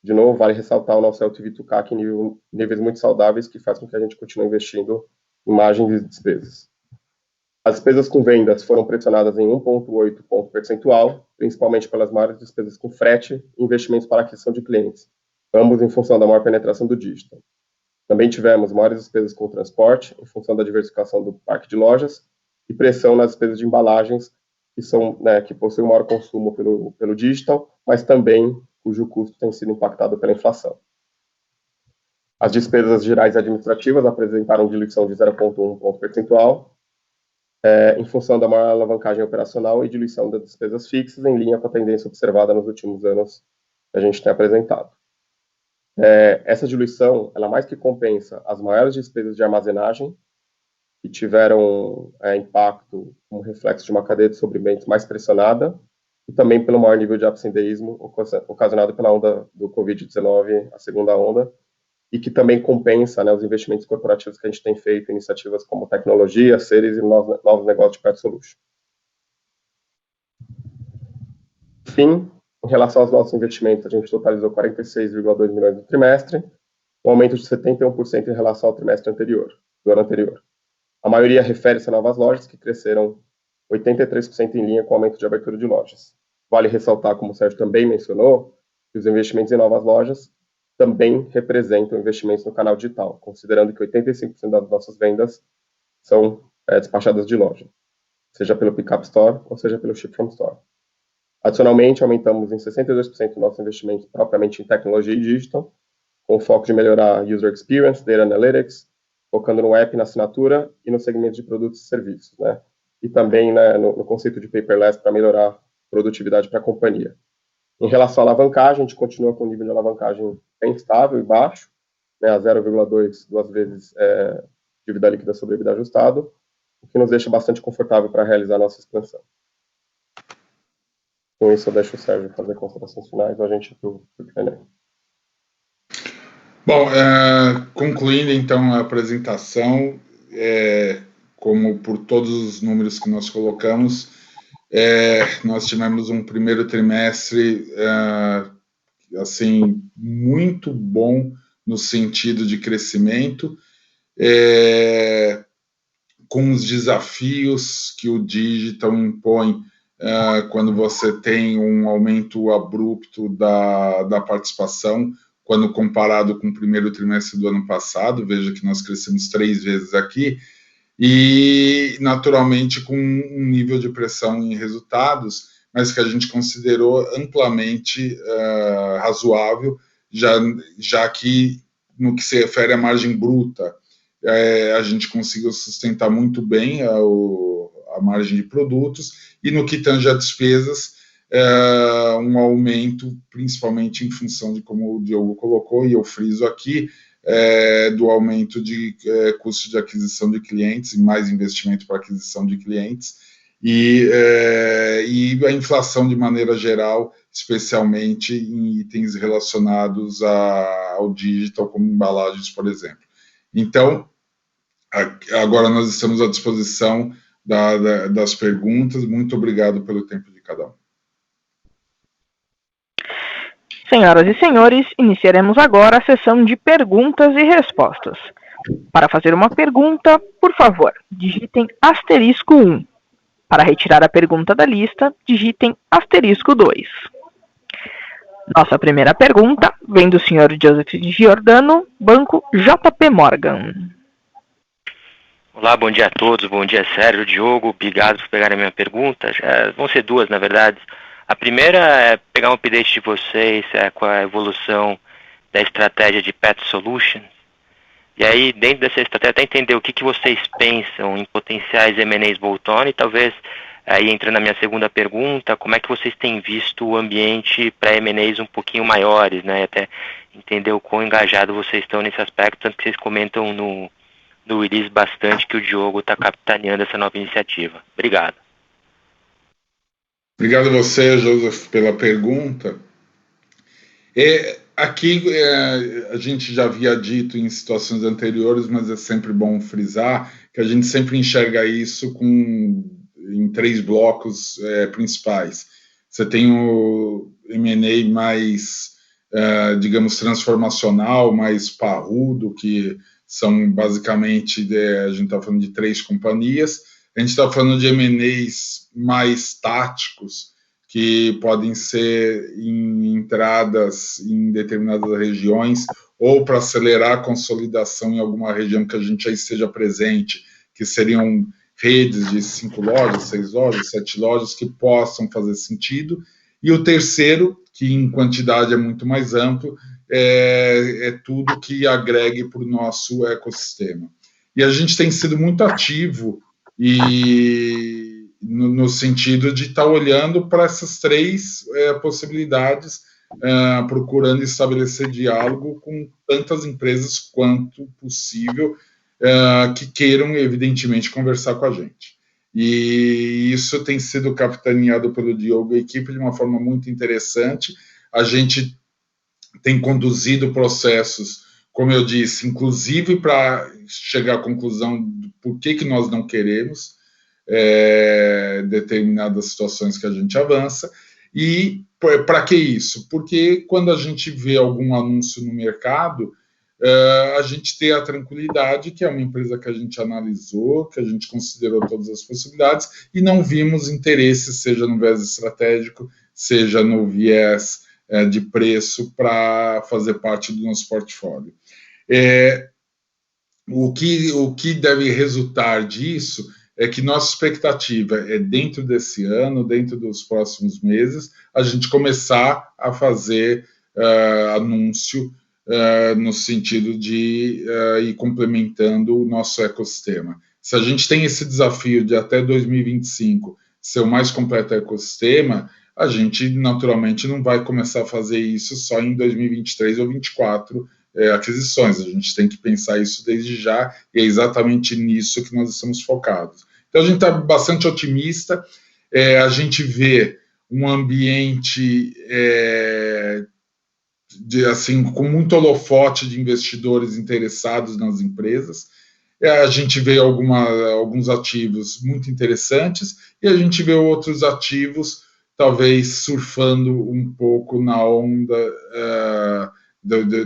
De novo, vale ressaltar o nosso LTV to CAC em níveis muito saudáveis, que faz com que a gente continue investindo em margens e despesas. As despesas com vendas foram pressionadas em 1,8 ponto percentual, principalmente pelas maiores despesas com frete e investimentos para aquisição de clientes, ambos em função da maior penetração do digital. Também tivemos maiores despesas com transporte, em função da diversificação do parque de lojas, e pressão nas despesas de embalagens, que possuem maior consumo pelo digital, mas também cujo custo tem sido impactado pela inflação. As despesas gerais e administrativas apresentaram diluição de 0,1 ponto percentual, em função da maior alavancagem operacional e diluição das despesas fixas, em linha com a tendência observada nos últimos anos que a gente tem apresentado. Essa diluição, ela mais que compensa as maiores despesas de armazenagem, que tiveram impacto como reflexo de uma cadeia de suprimentos mais pressionada, e também pelo maior nível de absenteísmo ocasionado pela onda do Covid-19, a segunda onda, e que também compensa, né, os investimentos corporativos que a gente tem feito, iniciativas como tecnologia, seres e novos negócios de Pet Solution. Enfim, em relação aos nossos investimentos, a gente totalizou 46,2 milhões no trimestre, um aumento de 71% em relação ao trimestre anterior, do ano anterior. A maioria refere-se a novas lojas, que cresceram 83% em linha com o aumento de abertura de lojas. Vale ressaltar, como o Sérgio também mencionou, que os investimentos em novas lojas também representam investimentos no canal digital, considerando que 85% das nossas vendas são despachadas de loja, seja pelo Pickup Store ou seja pelo Ship From Store. Adicionalmente, aumentamos em 62% nossos investimentos propriamente em tecnologia e digital, com o foco de melhorar User Experience, Data Analytics, focando no app, na assinatura e no segmento de produtos e serviços, né? E também, né, no conceito de paperless para melhorar a produtividade para a companhia. Em relação à alavancagem, a gente continua com um nível de alavancagem bem estável e baixo, né, a 0,2 vezes dívida líquida sobre EBITDA ajustado, o que nos deixa bastante confortável para realizar a nossa expansão. Com isso, eu deixo o Sérgio fazer considerações finais, a gente para o Q&A. Bom, concluindo então a apresentação, como por todos os números que nós colocamos, nós tivemos um primeiro trimestre assim muito bom no sentido de crescimento, com os desafios que o digital impõe quando você tem um aumento abrupto da participação, quando comparado com o primeiro trimestre do ano passado. Veja que nós crescemos 3 vezes aqui, e naturalmente com um nível de pressão em resultados, mas que a gente considerou amplamente razoável, já que no que se refere à margem bruta, a gente conseguiu sustentar muito bem a margem de produtos, e no que tange a despesas, um aumento, principalmente em função de, como o Diogo colocou, e eu friso aqui, do aumento de custo de aquisição de clientes e mais investimento para aquisição de clientes, e a inflação de maneira geral, especialmente em itens relacionados ao digital, como embalagens, por exemplo. Então, agora nós estamos à disposição das perguntas. Muito obrigado pelo tempo de cada um. Senhoras e senhores, iniciaremos agora a sessão de perguntas e respostas. Para fazer uma pergunta, por favor, digitem *1. Para retirar a pergunta da lista, digitem *2. Nossa primeira pergunta vem do senhor Joseph Giordano, Banco JP Morgan. Olá, bom dia a todos, bom dia Sérgio, Diogo, obrigado por pegarem a minha pergunta. Vão ser 2, na verdade. A primeira é pegar um update de vocês com a evolução da estratégia de Pet Solutions. E aí, dentro dessa estratégia, até entender o que vocês pensam em potenciais M&As bolt-on, e talvez, aí entra na minha segunda pergunta, como é que vocês têm visto o ambiente para M&As um pouquinho maiores, né? Até entender o quão engajado vocês estão nesse aspecto, tanto que vocês comentam no release bastante que o Diogo está capitaneando essa nova iniciativa. Obrigado. Obrigado a você, Joseph, pela pergunta. Aqui a gente já havia dito em situações anteriores, mas é sempre bom frisar que a gente sempre enxerga isso em 3 blocos principais. Você tem o M&A mais, digamos, transformacional, mais parrudo, que são basicamente, a gente está falando de 3 companhias. A gente está falando de M&As mais táticos, que podem ser em entradas em determinadas regiões, ou para acelerar a consolidação em alguma região que a gente já esteja presente, que seriam redes de 5 lojas, 6 lojas, 7 lojas, que possam fazer sentido. E o terceiro, que em quantidade é muito mais amplo, é tudo que agregue para o nosso ecossistema. E a gente tem sido muito ativo e no sentido de estar olhando para essas 3 possibilidades, procurando estabelecer diálogo com tantas empresas quanto possível, que queiram, evidentemente, conversar com a gente. e isso tem sido capitaneado pelo Diogo e a equipe de uma forma muito interessante. A gente tem conduzido processos, como eu disse, inclusive para chegar à conclusão do porquê que nós não queremos determinadas situações que a gente avança. E para que isso? Porque quando a gente vê algum anúncio no mercado, a gente tem a tranquilidade que é uma empresa que a gente analisou, que a gente considerou todas as possibilidades e não vimos interesse, seja no viés estratégico, seja no viés de preço, para fazer parte do nosso portfólio. O que deve resultar disso é que nossa expectativa é, dentro desse ano, dentro dos próximos meses, a gente começar a fazer anúncio no sentido de ir complementando o nosso ecossistema. Se a gente tem esse desafio de até 2025 ser o mais completo ecossistema, a gente naturalmente não vai começar a fazer isso só em 2023 ou 2024, aquisições. A gente tem que pensar isso desde já, e é exatamente nisso que nós estamos focados. Então, a gente está bastante otimista, a gente vê um ambiente assim, com muito holofote de investidores interessados nas empresas. A gente vê alguns ativos muito interessantes e a gente vê outros ativos talvez surfando um pouco na onda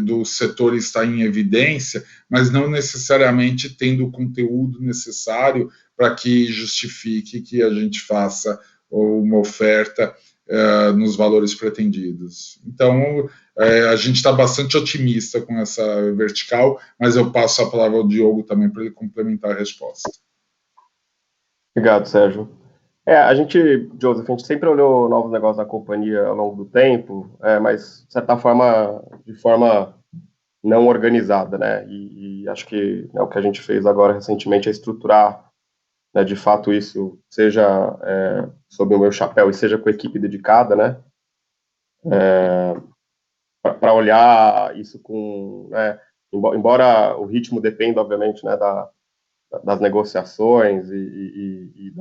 do setor estar em evidência, mas não necessariamente tendo o conteúdo necessário para que justifique que a gente faça uma oferta nos valores pretendidos. Então, a gente está bastante otimista com essa vertical, mas eu passo a palavra ao Diogo também para ele complementar a resposta. Obrigado, Sérgio. Joseph, a gente sempre olhou novos negócios da companhia ao longo do tempo, mas, de certa forma, de forma não organizada, né? E acho que o que a gente fez agora recentemente é estruturar, né, de fato, isso, seja sob o meu chapéu e seja com a equipe dedicada, né? Para olhar isso com... embora o ritmo dependa, obviamente, né, das negociações e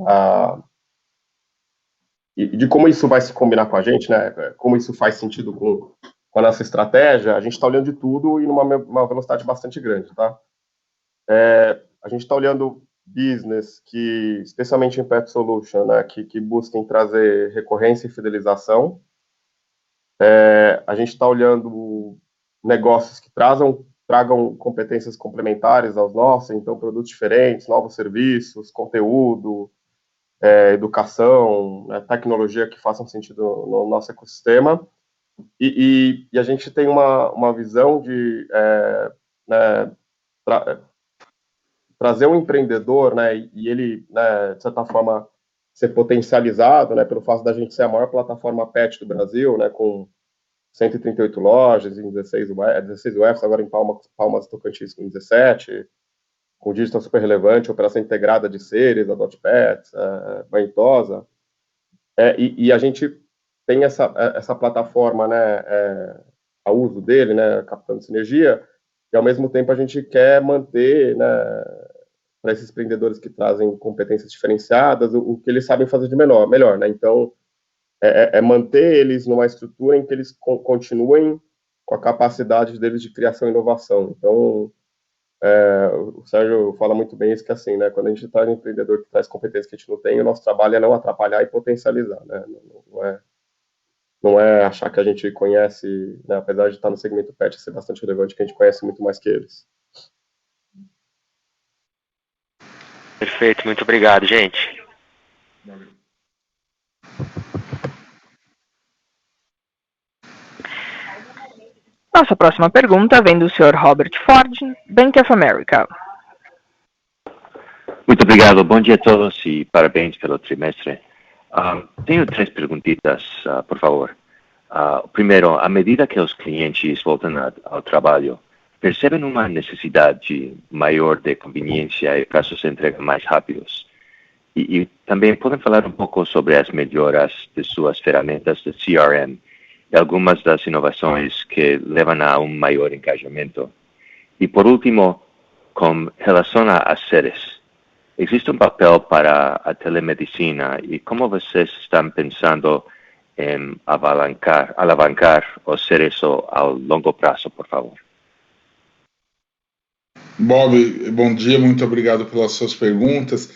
de como isso vai se combinar com a gente, né? Como isso faz sentido com a nossa estratégia, a gente está olhando de tudo e numa velocidade bastante grande, tá? A gente está olhando business que, especialmente em Pet Solution, né, que busquem trazer recorrência e fidelização. A gente está olhando negócios que tragam competências complementares aos nossos, então produtos diferentes, novos serviços, conteúdo, educação, tecnologia que façam sentido no nosso ecossistema. E a gente tem uma visão de trazer um empreendedor, né, e ele, né, de certa forma, ser potencializado, né, pelo fato da gente ser a maior plataforma pet do Brasil, né, com 138 lojas em 16 UFs, agora em Palmas Tocantins com 17, com digital super relevante, operação integrada de seres, Adote Pets, Banhosa, e a gente tem essa plataforma, né, a uso dele, né, captando sinergia, e ao mesmo tempo a gente quer manter, né, para esses empreendedores que trazem competências diferenciadas, o que eles sabem fazer de melhor, né? Então, manter eles numa estrutura em que eles continuem com a capacidade deles de criação e inovação. Então, o Sérgio fala muito bem isso, que assim, né, quando a gente traz um empreendedor que traz competências que a gente não tem, o nosso trabalho é não atrapalhar e potencializar, né? Não é achar que a gente conhece, né, apesar de estar no segmento pet ser bastante relevante, que a gente conhece muito mais que eles. Perfeito, muito obrigado, gente. Valeu. Nossa próxima pergunta vem do Sr. Robert Ford, Bank of America. Muito obrigado, bom dia a todos e parabéns pelo trimestre. Tenho 3 perguntitas, por favor. Primeiro, à medida que os clientes voltam ao trabalho, percebem uma necessidade maior de conveniência e prazos de entrega mais rápidos? E também podem falar um pouco sobre as melhoras de suas ferramentas de CRM e algumas das inovações que levam a um maior engajamento. E por último, com relação a seres, existe um papel para a telemedicina e como vocês estão pensando em alavancar ou ser isso ao longo prazo, por favor? Bob, bom dia, muito obrigado pelas suas perguntas.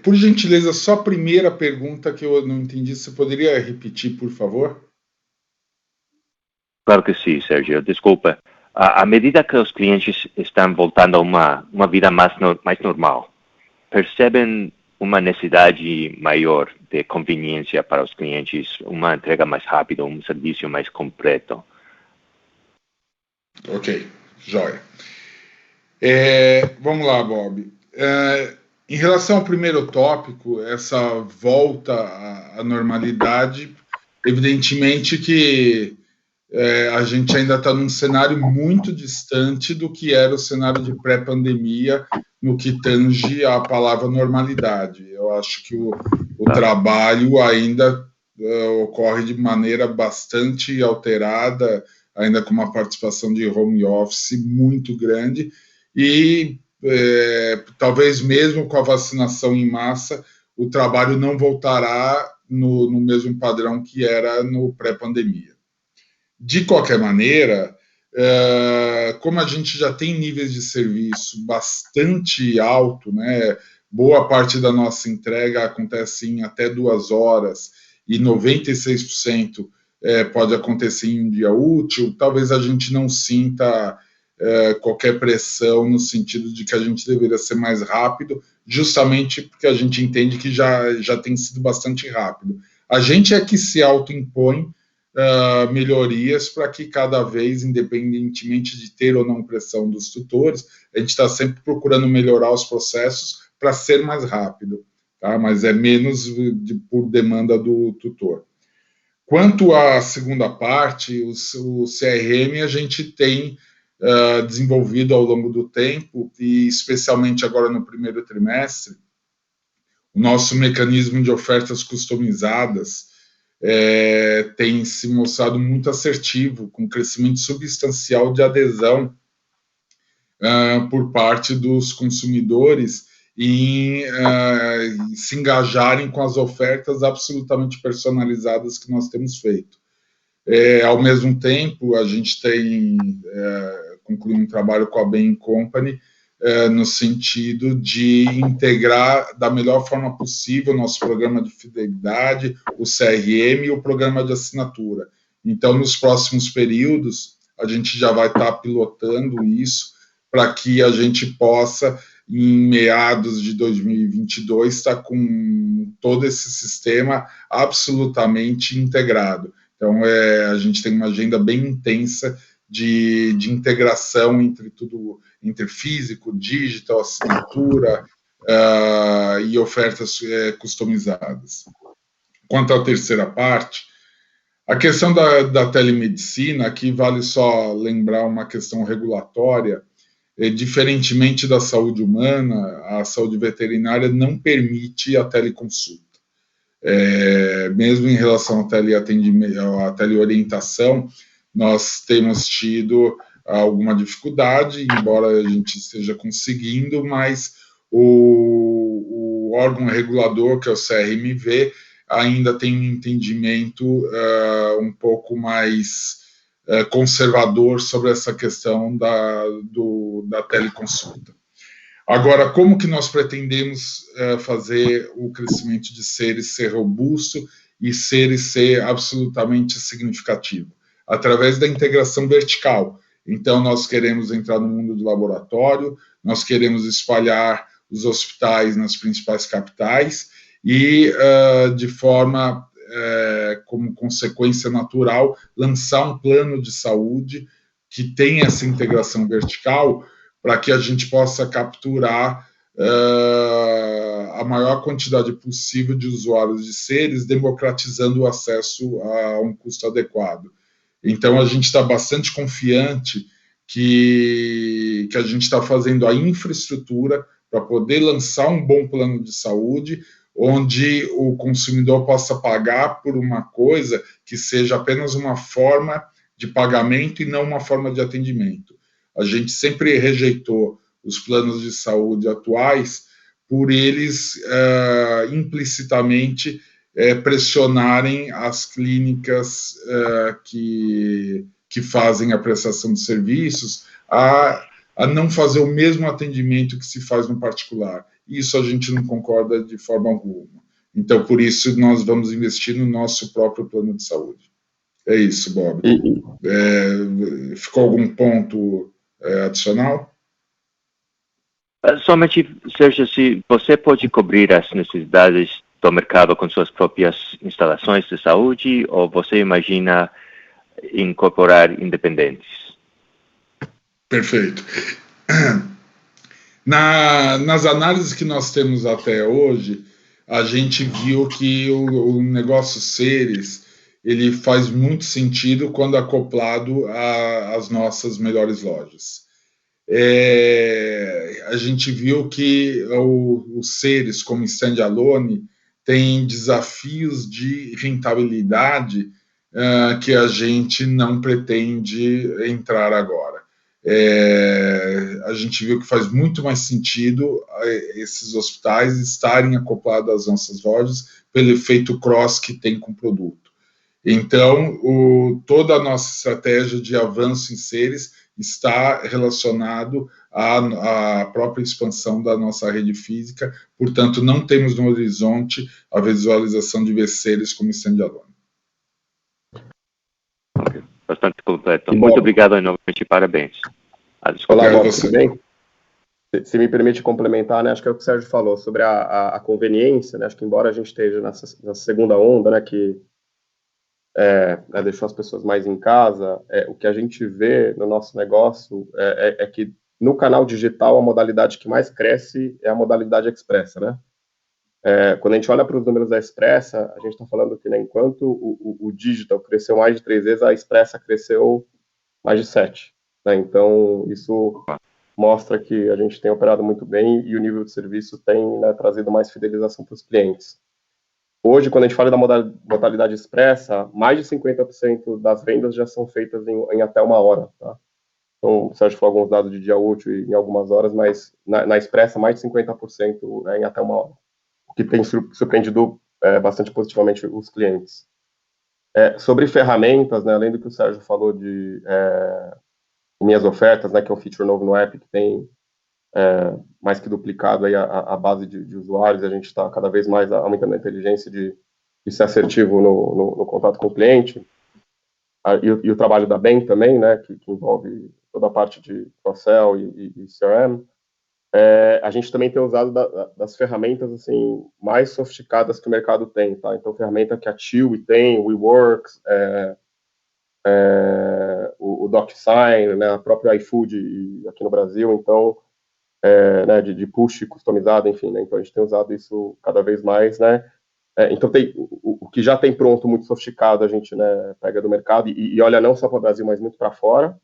Por gentileza, só a primeira pergunta que eu não entendi, você poderia repetir, por favor? Claro que sim, Sérgio. Desculpa. À medida que os clientes estão voltando a uma vida mais normal, percebem uma necessidade maior de conveniência para os clientes, uma entrega mais rápida, um serviço mais completo? Ok, joia. Vamos lá, Bob. Em relação ao primeiro tópico, essa volta à normalidade, evidentemente que a gente ainda está num cenário muito distante do que era o cenário de pré-pandemia no que tange a palavra normalidade. Eu acho que o trabalho ainda ocorre de maneira bastante alterada, ainda com uma participação de home office muito grande, e talvez mesmo com a vacinação em massa, o trabalho não voltará no mesmo padrão que era no pré-pandemia. De qualquer maneira, como a gente já tem níveis de serviço bastante alto, né, boa parte da nossa entrega acontece em até 2 horas e 96% pode acontecer em um dia útil, talvez a gente não sinta qualquer pressão no sentido de que a gente deveria ser mais rápido, justamente porque a gente entende que já tem sido bastante rápido. A gente é que se autoimpõe melhorias para que cada vez, independentemente de ter ou não pressão dos tutores, a gente está sempre procurando melhorar os processos para ser mais rápido, tá? Mas é menos por demanda do tutor. Quanto à segunda parte, o CRM a gente tem desenvolvido ao longo do tempo, e especialmente agora no primeiro trimestre, o nosso mecanismo de ofertas customizadas tem se mostrado muito assertivo, com crescimento substancial de adesão por parte dos consumidores em se engajarem com as ofertas absolutamente personalizadas que nós temos feito. Ao mesmo tempo, a gente tem concluído um trabalho com a Bain Company no sentido de integrar da melhor forma possível o nosso programa de fidelidade, o CRM e o programa de assinatura. Então, nos próximos períodos, a gente já vai estar pilotando isso para que a gente possa, em meados de 2022, estar com todo esse sistema absolutamente integrado. Então, a gente tem uma agenda bem intensa de integração entre físico, digital, assinatura e ofertas customizadas. Quanto à terceira parte, a questão da telemedicina, aqui vale só lembrar uma questão regulatória. Diferentemente da saúde humana, a saúde veterinária não permite a teleconsulta. Mesmo em relação à teleorientação, nós temos tido alguma dificuldade, embora a gente esteja conseguindo, mas o órgão regulador, que é o CRMV, ainda tem um entendimento um pouco mais conservador sobre essa questão da teleconsulta. Agora, como que nós pretendemos fazer o crescimento de seres ser robusto e seres ser absolutamente significativo? Através da integração vertical. Então, nós queremos entrar no mundo do laboratório, nós queremos espalhar os hospitais nas principais capitais e, de forma, como consequência natural, lançar um plano de saúde que tenha essa integração vertical para que a gente possa capturar a maior quantidade possível de usuários de seres, democratizando o acesso a um custo adequado. Então, a gente está bastante confiante que a gente está fazendo a infraestrutura para poder lançar um bom plano de saúde, onde o consumidor possa pagar por uma coisa que seja apenas uma forma de pagamento e não uma forma de atendimento. A gente sempre rejeitou os planos de saúde atuais por eles implicitamente pressionarem as clínicas que fazem a prestação de serviços a não fazer o mesmo atendimento que se faz no particular. Isso a gente não concorda de forma alguma. Então, por isso, nós vamos investir no nosso próprio plano de saúde. É isso, Bob. Ficou algum ponto adicional? Somente, Sérgio, se você pode cobrir as necessidades do mercado com suas próprias instalações de saúde, ou você imagina incorporar independentes? Perfeito. Nas análises que nós temos até hoje, a gente viu que o negócio Seres, ele faz muito sentido quando acoplado às nossas melhores lojas. A gente viu que os Seres, como standalone, tem desafios de rentabilidade que a gente não pretende entrar agora. A gente viu que faz muito mais sentido esses hospitais estarem acoplados às nossas lojas pelo efeito cross que tem com o produto. Então, toda a nossa estratégia de avanço em Seres está relacionado à própria expansão da nossa rede física, portanto, não temos no horizonte a visualização de ver Seres como standalone. Okay. Bastante completo. Muito obrigado e novamente parabéns. Olá, Bob, tudo bem? Se me permite complementar, né, acho que é o que o Sérgio falou sobre a conveniência, né, acho que embora a gente esteja nessa segunda onda, né, que deixou as pessoas mais em casa, o que a gente vê no nosso negócio é que no canal digital a modalidade que mais cresce é a modalidade expressa, né? Quando a gente olha para os números da expressa, a gente está falando que, né, enquanto o digital cresceu mais de 3 vezes, a expressa cresceu mais de 7. Né? Então, isso mostra que a gente tem operado muito bem e o nível de serviço tem, né, trazido mais fidelização para os clientes. Hoje, quando a gente fala da modalidade expressa, mais de 50% das vendas já são feitas em até 1 hora. Tá? Então, o Sérgio falou alguns dados de dia útil em algumas horas, mas na expressa, mais de 50% é em até 1 hora, o que tem surpreendido bastante positivamente os clientes. Sobre ferramentas, né, além do que o Sérgio falou de minhas ofertas, né, que é um feature novo no app que tem mais que duplicado aí a base de usuários, a gente está cada vez mais aumentando a inteligência de ser assertivo no contato com o cliente, e o trabalho da BEM também, né, que envolve toda a parte de cross-sell e CRM. A gente também tem usado das ferramentas assim mais sofisticadas que o mercado tem, tá? Então, ferramenta que a Chewy tem, o WeWorks, o DocSign, né, a própria iFood aqui no Brasil, então, né, de push customizado, enfim, né, então a gente tem usado isso cada vez mais, né, então tem o que já tem pronto, muito sofisticado, a gente, né, pega do mercado e olha não só para o Brasil, mas muito para fora,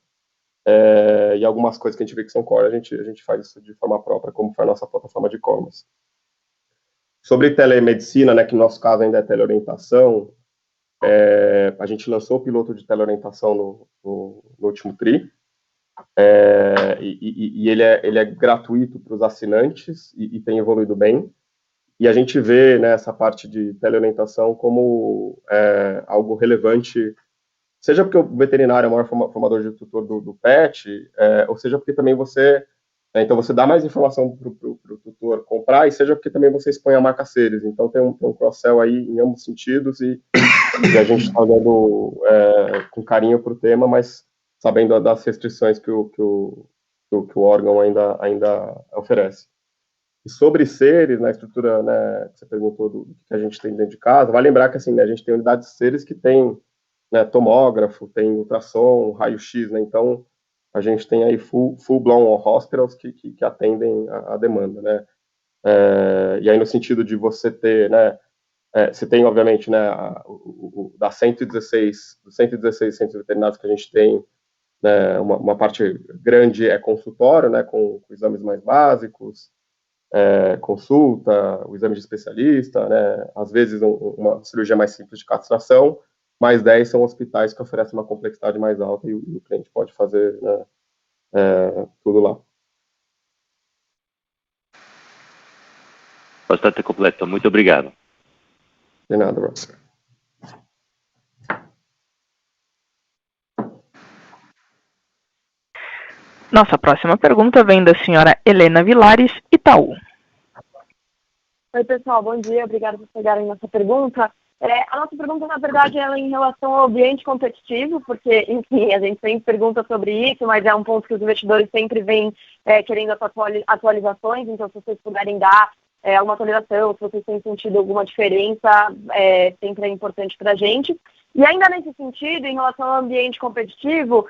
e algumas coisas que a gente vê que são core, a gente faz isso de forma própria, como foi a nossa plataforma de e-commerce. Sobre telemedicina, né, que no nosso caso ainda é teleorientação, a gente lançou o piloto de teleorientação no último TRI, e ele é gratuito para os assinantes e tem evoluído bem. E a gente vê, né, essa parte de teleorientação como algo relevante, seja porque o veterinário é o maior formador de tutor do pet, ou seja porque também você dá mais informação para o tutor comprar, e seja porque também você expõe a marca Seres. Então tem um cross-sell aí em ambos sentidos, e a gente está olhando com carinho para o tema, mas sabendo das restrições que o órgão ainda oferece. E sobre Seres, na estrutura, né, que você perguntou do que a gente tem dentro de casa, vai lembrar que assim, né, a gente tem unidades Seres que tem, né, tomógrafo, tem ultrassom, raio-x, né, então a gente tem aí full-blown hospitals que atendem a demanda, né, e aí no sentido de você ter, né, você tem obviamente, né, das 116 centros veterinários que a gente tem, né, uma parte grande é consultório, né, com exames mais básicos, consulta, o exame de especialista, né, às vezes uma cirurgia mais simples de castração, mais 10 são hospitais que oferecem uma complexidade mais alta e o cliente pode fazer, né, tudo lá. bastante completo. Muito obrigado. De nada, Ross. Nossa próxima pergunta vem da senhora Helena Vilares, Itaú. Oi, pessoal, bom dia. Obrigada por pegarem nossa pergunta. A nossa pergunta, na verdade, ela é em relação ao ambiente competitivo, porque, enfim, a gente sempre pergunta sobre isso, mas é um ponto que os investidores sempre vêm querendo atualizações, então se vocês puderem dar alguma atualização, se vocês têm sentido alguma diferença, sempre é importante para a gente. E ainda nesse sentido, em relação ao ambiente competitivo,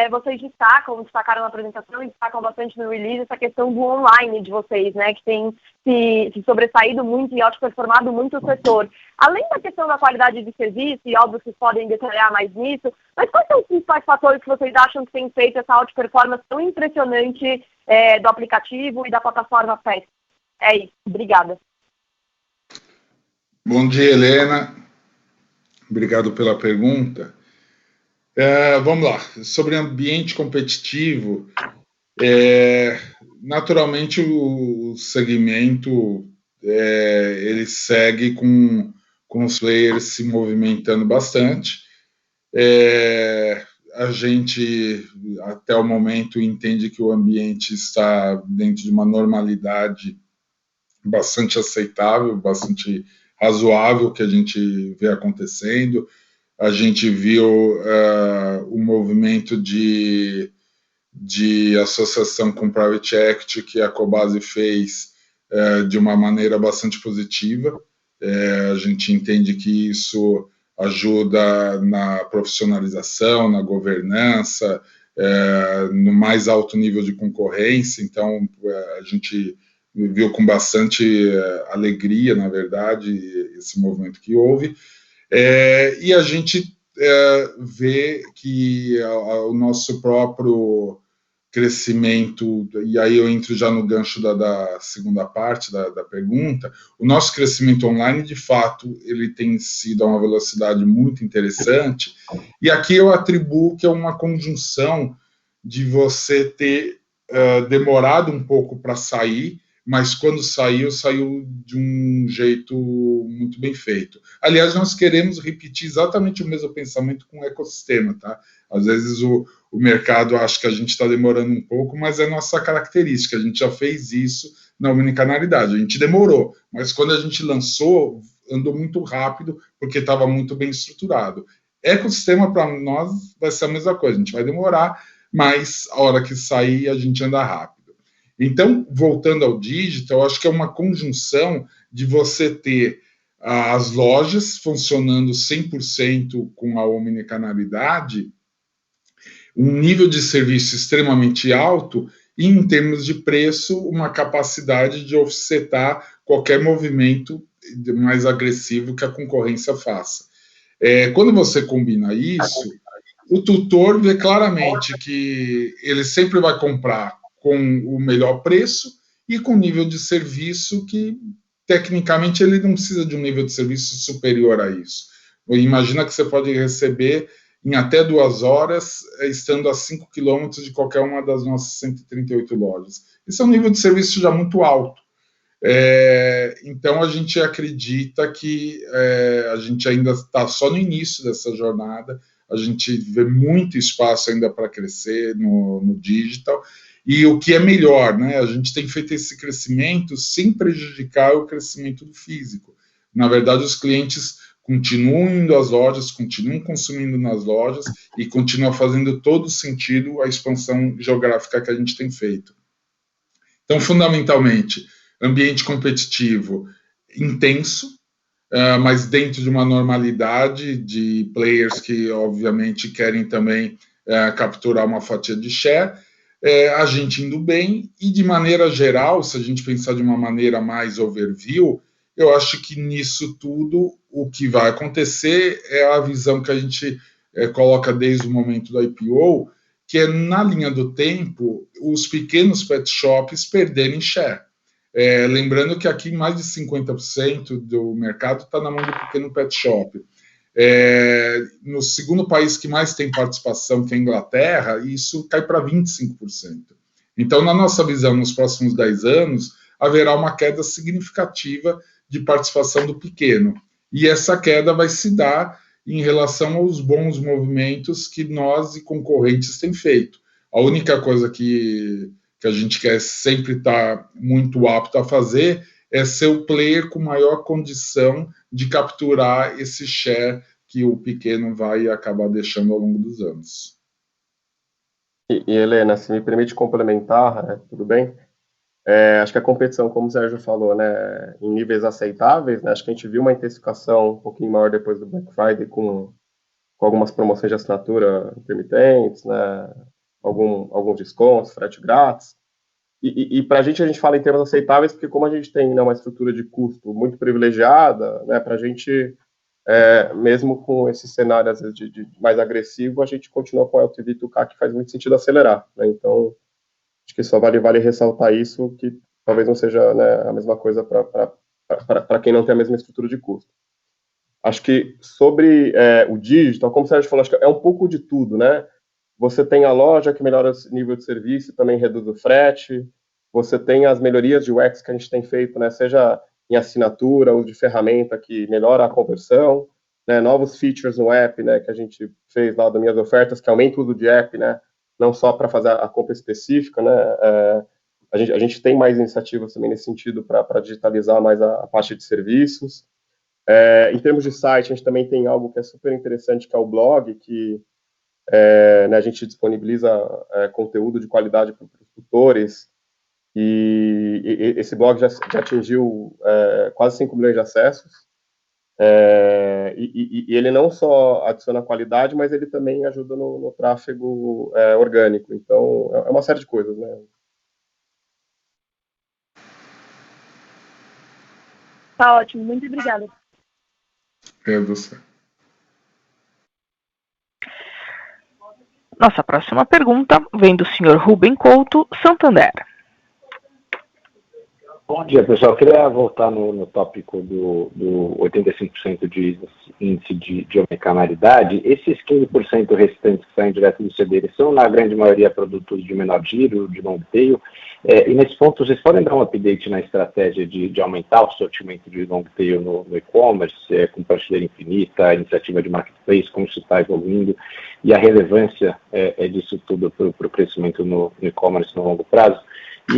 vocês destacaram na apresentação e destacam bastante no release essa questão do online de vocês, né, que tem se sobressaído muito e outperformado muito o setor. Além da questão da qualidade de serviço, e óbvio que vocês podem detalhar mais nisso, mas quais são os principais fatores que vocês acham que têm feito essa outperformance tão impressionante do aplicativo e da plataforma PES? É isso. Obrigada. Bom dia, Helena. Obrigado pela pergunta. Vamos lá. Sobre ambiente competitivo, naturalmente o segmento ele segue com os players se movimentando bastante. A gente, até o momento, entende que o ambiente está dentro de uma normalidade bastante aceitável, bastante razoável que a gente vê acontecendo. A gente viu o movimento de associação com Private Equity que a Cobasi fez de uma maneira bastante positiva. A gente entende que isso ajuda na profissionalização, na governança, no mais alto nível de concorrência. Então, a gente viu com bastante alegria, na verdade, esse movimento que houve. E a gente vê que o nosso próprio crescimento, e aí eu entro já no gancho da segunda parte da pergunta, o nosso crescimento online, de fato, ele tem sido a uma velocidade muito interessante, e aqui eu atribuo que é uma conjunção de você ter demorado um pouco para sair, mas quando saiu de um jeito muito bem feito. Aliás, nós queremos repetir exatamente o mesmo pensamento com o ecossistema, tá? Às vezes o mercado acha que a gente está demorando um pouco, mas é nossa característica, a gente já fez isso na omnicanalidade, a gente demorou, mas quando a gente lançou, andou muito rápido, porque estava muito bem estruturado. Ecossistema, para nós, vai ser a mesma coisa, a gente vai demorar, mas a hora que sair, a gente anda rápido. Então, voltando ao digital, eu acho que é uma conjunção de você ter as lojas funcionando 100% com a omnicanalidade, um nível de serviço extremamente alto e, em termos de preço, uma capacidade de offsetar qualquer movimento mais agressivo que a concorrência faça. Quando você combina isso, o tutor vê claramente que ele sempre vai comprar com o melhor preço e com nível de serviço que, tecnicamente, ele não precisa de um nível de serviço superior a isso. Imagina que você pode receber em até 2 horas, estando a 5 quilômetros de qualquer uma das nossas 138 lojas. Esse é um nível de serviço já muito alto. Então, a gente acredita que a gente ainda está só no início dessa jornada, a gente vê muito espaço ainda para crescer no digital, e o que é melhor, né? A gente tem feito esse crescimento sem prejudicar o crescimento do físico. Na verdade, os clientes continuam indo às lojas, continuam consumindo nas lojas e continua fazendo todo sentido a expansão geográfica que a gente tem feito. Então, fundamentalmente, ambiente competitivo intenso, mas dentro de uma normalidade de players que, obviamente, querem também capturar uma fatia de share, a gente indo bem, e de maneira geral, se a gente pensar de uma maneira mais overview, eu acho que nisso tudo o que vai acontecer é a visão que a gente coloca desde o momento do IPO, que é, na linha do tempo, os pequenos pet shops perderem share. Lembrando que aqui mais de 50% do mercado está na mão do pequeno pet shop. No segundo país que mais tem participação, que é a Inglaterra, isso cai para 25%. Então, na nossa visão, nos próximos 10 anos, haverá uma queda significativa de participação do pequeno. E essa queda vai se dar em relação aos bons movimentos que nós e concorrentes têm feito. A única coisa que a gente quer sempre estar muito apto a fazer é ser o player com maior condição de capturar esse share que o pequeno vai acabar deixando ao longo dos anos. E Helena, se me permite complementar, tudo bem? Acho que a competição, como o Sérgio falou, né, em níveis aceitáveis, né, acho que a gente viu uma intensificação um pouquinho maior depois do Black Friday com algumas promoções de assinatura intermitentes, né, alguns descontos, frete grátis. E para a gente fala em termos aceitáveis, porque como a gente tem, né, uma estrutura de custo muito privilegiada, né, para a gente, mesmo com esse cenário às vezes de mais agressivo, a gente continua com o LTV to CAC, que faz muito sentido acelerar, né, então acho que só vale ressaltar isso, que talvez não seja, né, a mesma coisa para quem não tem a mesma estrutura de custo. Acho que sobre o digital, como o Sérgio falou, acho que é um pouco de tudo, né? Você tem a loja que melhora o nível de serviço, também reduz o frete. Você tem as melhorias de UX que a gente tem feito, né? Seja em assinatura, uso de ferramenta que melhora a conversão, né? Novos features no app, né? Que a gente fez lá das Minhas Ofertas, que aumenta o uso de app, né? Não só para fazer a compra específica, né? A gente tem mais iniciativas também nesse sentido para digitalizar mais a parte de serviços. Em termos de site, a gente também tem algo que é super interessante, que é o blog, que né, a gente disponibiliza conteúdo de qualidade para os tutores, e esse blog já atingiu quase 5 milhões de acessos, e ele não só adiciona qualidade, mas ele também ajuda no tráfego orgânico, então é uma série de coisas, né? Tá ótimo, muito obrigada. Você. Nossa próxima pergunta vem do senhor Rubem Couto, Santander. Bom dia, pessoal. Eu queria voltar no tópico do 85% de índice de omnicanalidade. Esses 15% restantes que saem direto do CD, eles são, na grande maioria, produtos de menor giro, de long tail. E nesse ponto, vocês podem dar um update na estratégia de aumentar o sortimento de long tail no e-commerce, com prateleira infinita, iniciativa de marketplace, como isso está evoluindo, e a relevância disso tudo para o crescimento no e-commerce no longo prazo?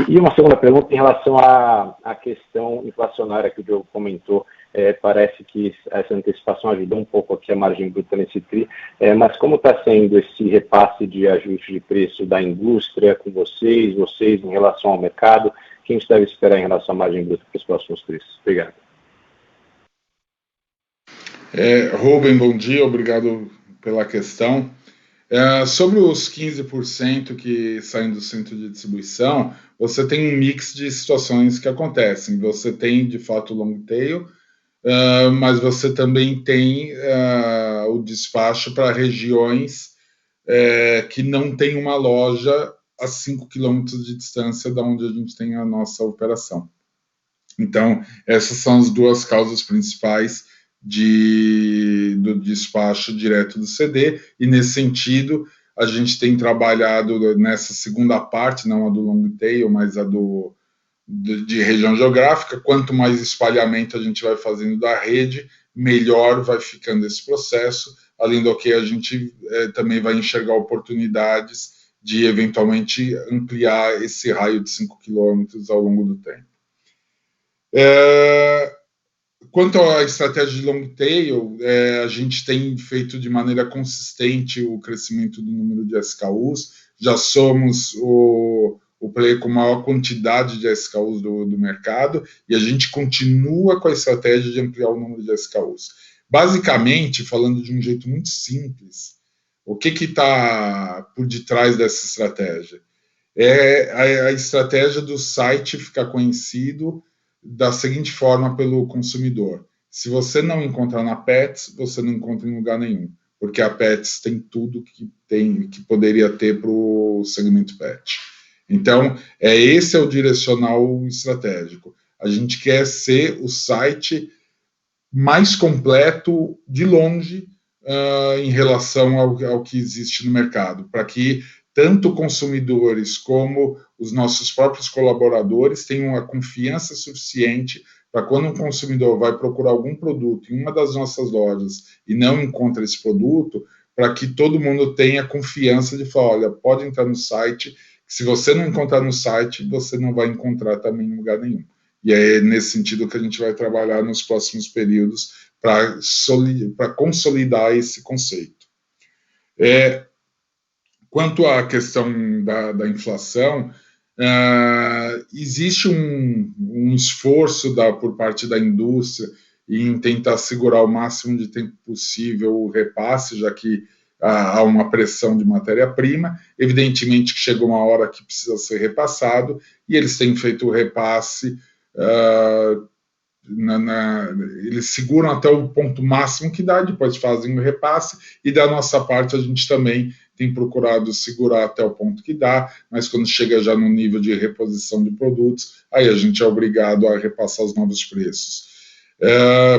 E uma segunda pergunta em relação à questão inflacionária que o Diogo comentou. Parece que essa antecipação ajudou um pouco aqui a margem bruta nesse TRI, mas como está sendo esse repasse de ajuste de preço da indústria com vocês em relação ao mercado? O que a gente deve esperar em relação à margem bruta para os próximos TRIs? Obrigado. Rubem, bom dia, obrigado pela questão. Sobre os 15% que saem do centro de distribuição, você tem um mix de situações que acontecem. Você tem, de fato, o long tail, mas você também tem o despacho para regiões que não tem uma loja a 5 quilômetros de distância da onde a gente tem a nossa operação. Então, essas são as duas causas principais do despacho direto do CD, e nesse sentido a gente tem trabalhado nessa segunda parte, não a do long tail, mas a de região geográfica. Quanto mais espalhamento a gente vai fazendo da rede, melhor vai ficando esse processo, além do que a gente também vai enxergar oportunidades de eventualmente ampliar esse raio de 5 quilômetros ao longo do tempo. Quanto à estratégia de long tail, a gente tem feito de maneira consistente o crescimento do número de SKUs. Já somos o player com maior quantidade de SKUs do mercado, e a gente continua com a estratégia de ampliar o número de SKUs. Basicamente, falando de um jeito muito simples, o que está por detrás dessa estratégia? É a estratégia do site ficar conhecido da seguinte forma pelo consumidor: se você não encontrar na Pets, você não encontra em lugar nenhum, porque a Pets tem tudo que poderia ter para o segmento pet. Então, esse é o direcional estratégico. A gente quer ser o site mais completo de longe em relação ao que existe no mercado, para que tanto consumidores como os nossos próprios colaboradores tenham a confiança suficiente para quando um consumidor vai procurar algum produto em uma das nossas lojas e não encontra esse produto, para que todo mundo tenha confiança de falar, olha, pode entrar no site, se você não encontrar no site, você não vai encontrar também em lugar nenhum. E é nesse sentido que a gente vai trabalhar nos próximos períodos para consolidar esse conceito. Quanto à questão da inflação, existe um esforço por parte da indústria em tentar segurar o máximo de tempo possível o repasse, já que há uma pressão de matéria-prima. Evidentemente que chegou uma hora que precisa ser repassado, e eles têm feito o repasse, eles seguram até o ponto máximo que dá, depois fazem o repasse, e da nossa parte a gente também tem procurado segurar até o ponto que dá, mas quando chega já no nível de reposição de produtos, aí a gente é obrigado a repassar os novos preços.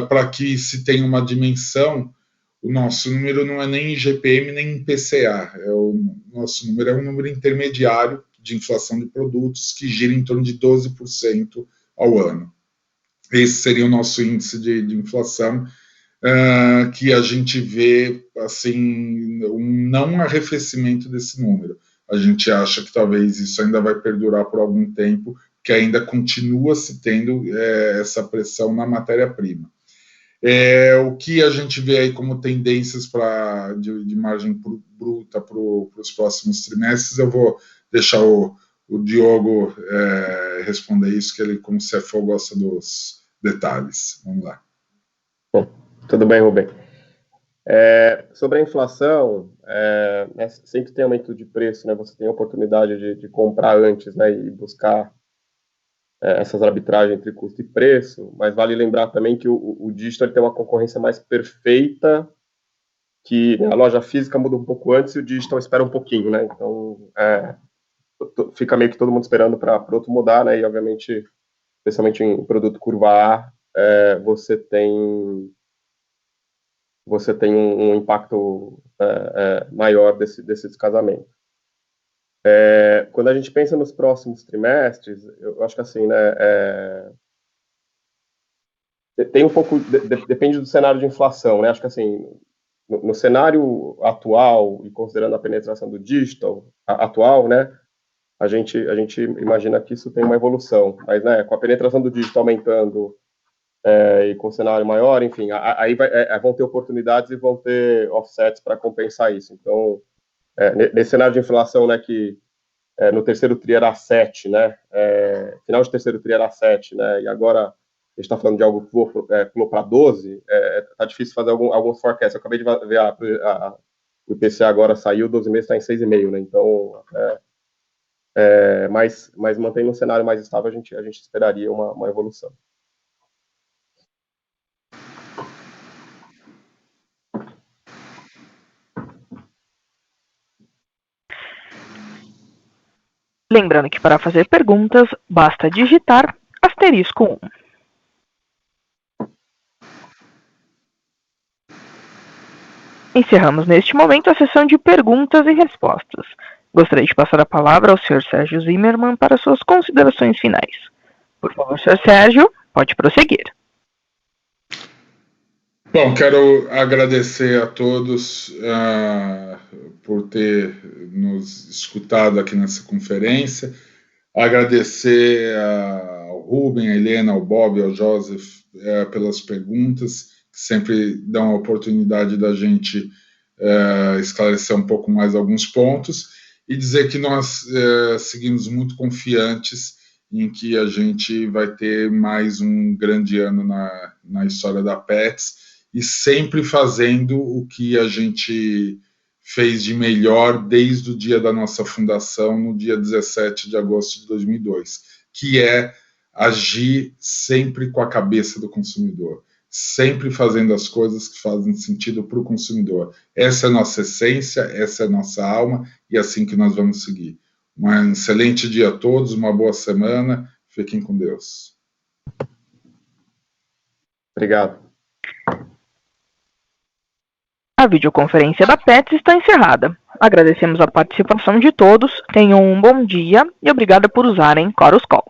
Para que se tenha uma dimensão, o nosso número não é nem IGPM nem IPCA, o nosso número é um número intermediário de inflação de produtos que gira em torno de 12% ao ano. Esse seria o nosso índice de inflação, que a gente vê assim, um não arrefecimento desse número. A gente acha que talvez isso ainda vai perdurar por algum tempo, que ainda continua se tendo essa pressão na matéria-prima. O que a gente vê aí como tendências de margem bruta para os próximos trimestres, eu vou deixar o Diogo responder isso, que ele, como CFO, gosta dos detalhes. Vamos lá. Bom, tudo bem, Rubem. Sobre a inflação, sempre tem aumento de preço, né? Você tem a oportunidade de comprar antes, né, e buscar essas arbitragens entre custo e preço, mas vale lembrar também que o digital tem uma concorrência mais perfeita, que a loja física muda um pouco antes e o digital espera um pouquinho, né? Então, fica meio que todo mundo esperando para o outro mudar, né? E, obviamente, especialmente em produto curva A, você tem um impacto maior desse descasamento. Quando a gente pensa nos próximos trimestres, eu acho que assim, né, tem um pouco, depende do cenário de inflação, né? Acho que assim, no cenário atual e considerando a penetração do digital atual, né, a gente imagina que isso tem uma evolução, mas, né, com a penetração do digital aumentando e com o cenário maior, enfim, aí vão ter oportunidades e vão ter offsets para compensar isso. Então, nesse cenário de inflação, né, que no terceiro TRI era 7, né, final de terceiro TRI era 7, né, e agora a gente está falando de algo que pulou para 12, tá difícil fazer alguns forecasts. Eu acabei de ver o IPCA agora saiu, 12 meses está em 6,5, né, então, mas mantendo um cenário mais estável, a gente esperaria uma evolução. Lembrando que para fazer perguntas, basta digitar *1. Encerramos neste momento a sessão de perguntas e respostas. Gostaria de passar a palavra ao Sr. Sérgio Zimerman para suas considerações finais. Por favor, Sr. Sérgio, pode prosseguir. Bom, quero agradecer a todos por ter nos escutado aqui nessa conferência, agradecer ao Rubem, à Helena, ao Bob, ao Joseph pelas perguntas, que sempre dão a oportunidade da gente esclarecer um pouco mais alguns pontos, e dizer que nós seguimos muito confiantes em que a gente vai ter mais um grande ano na história da Petz, e sempre fazendo o que a gente fez de melhor desde o dia da nossa fundação, no dia 17 de agosto de 2002, que é agir sempre com a cabeça do consumidor, sempre fazendo as coisas que fazem sentido para o consumidor. Essa é a nossa essência, essa é a nossa alma, e é assim que nós vamos seguir. Um excelente dia a todos, uma boa semana, fiquem com Deus. Obrigado. A videoconferência da Petz está encerrada. Agradecemos a participação de todos, tenham um bom dia e obrigada por usarem Chorus Call.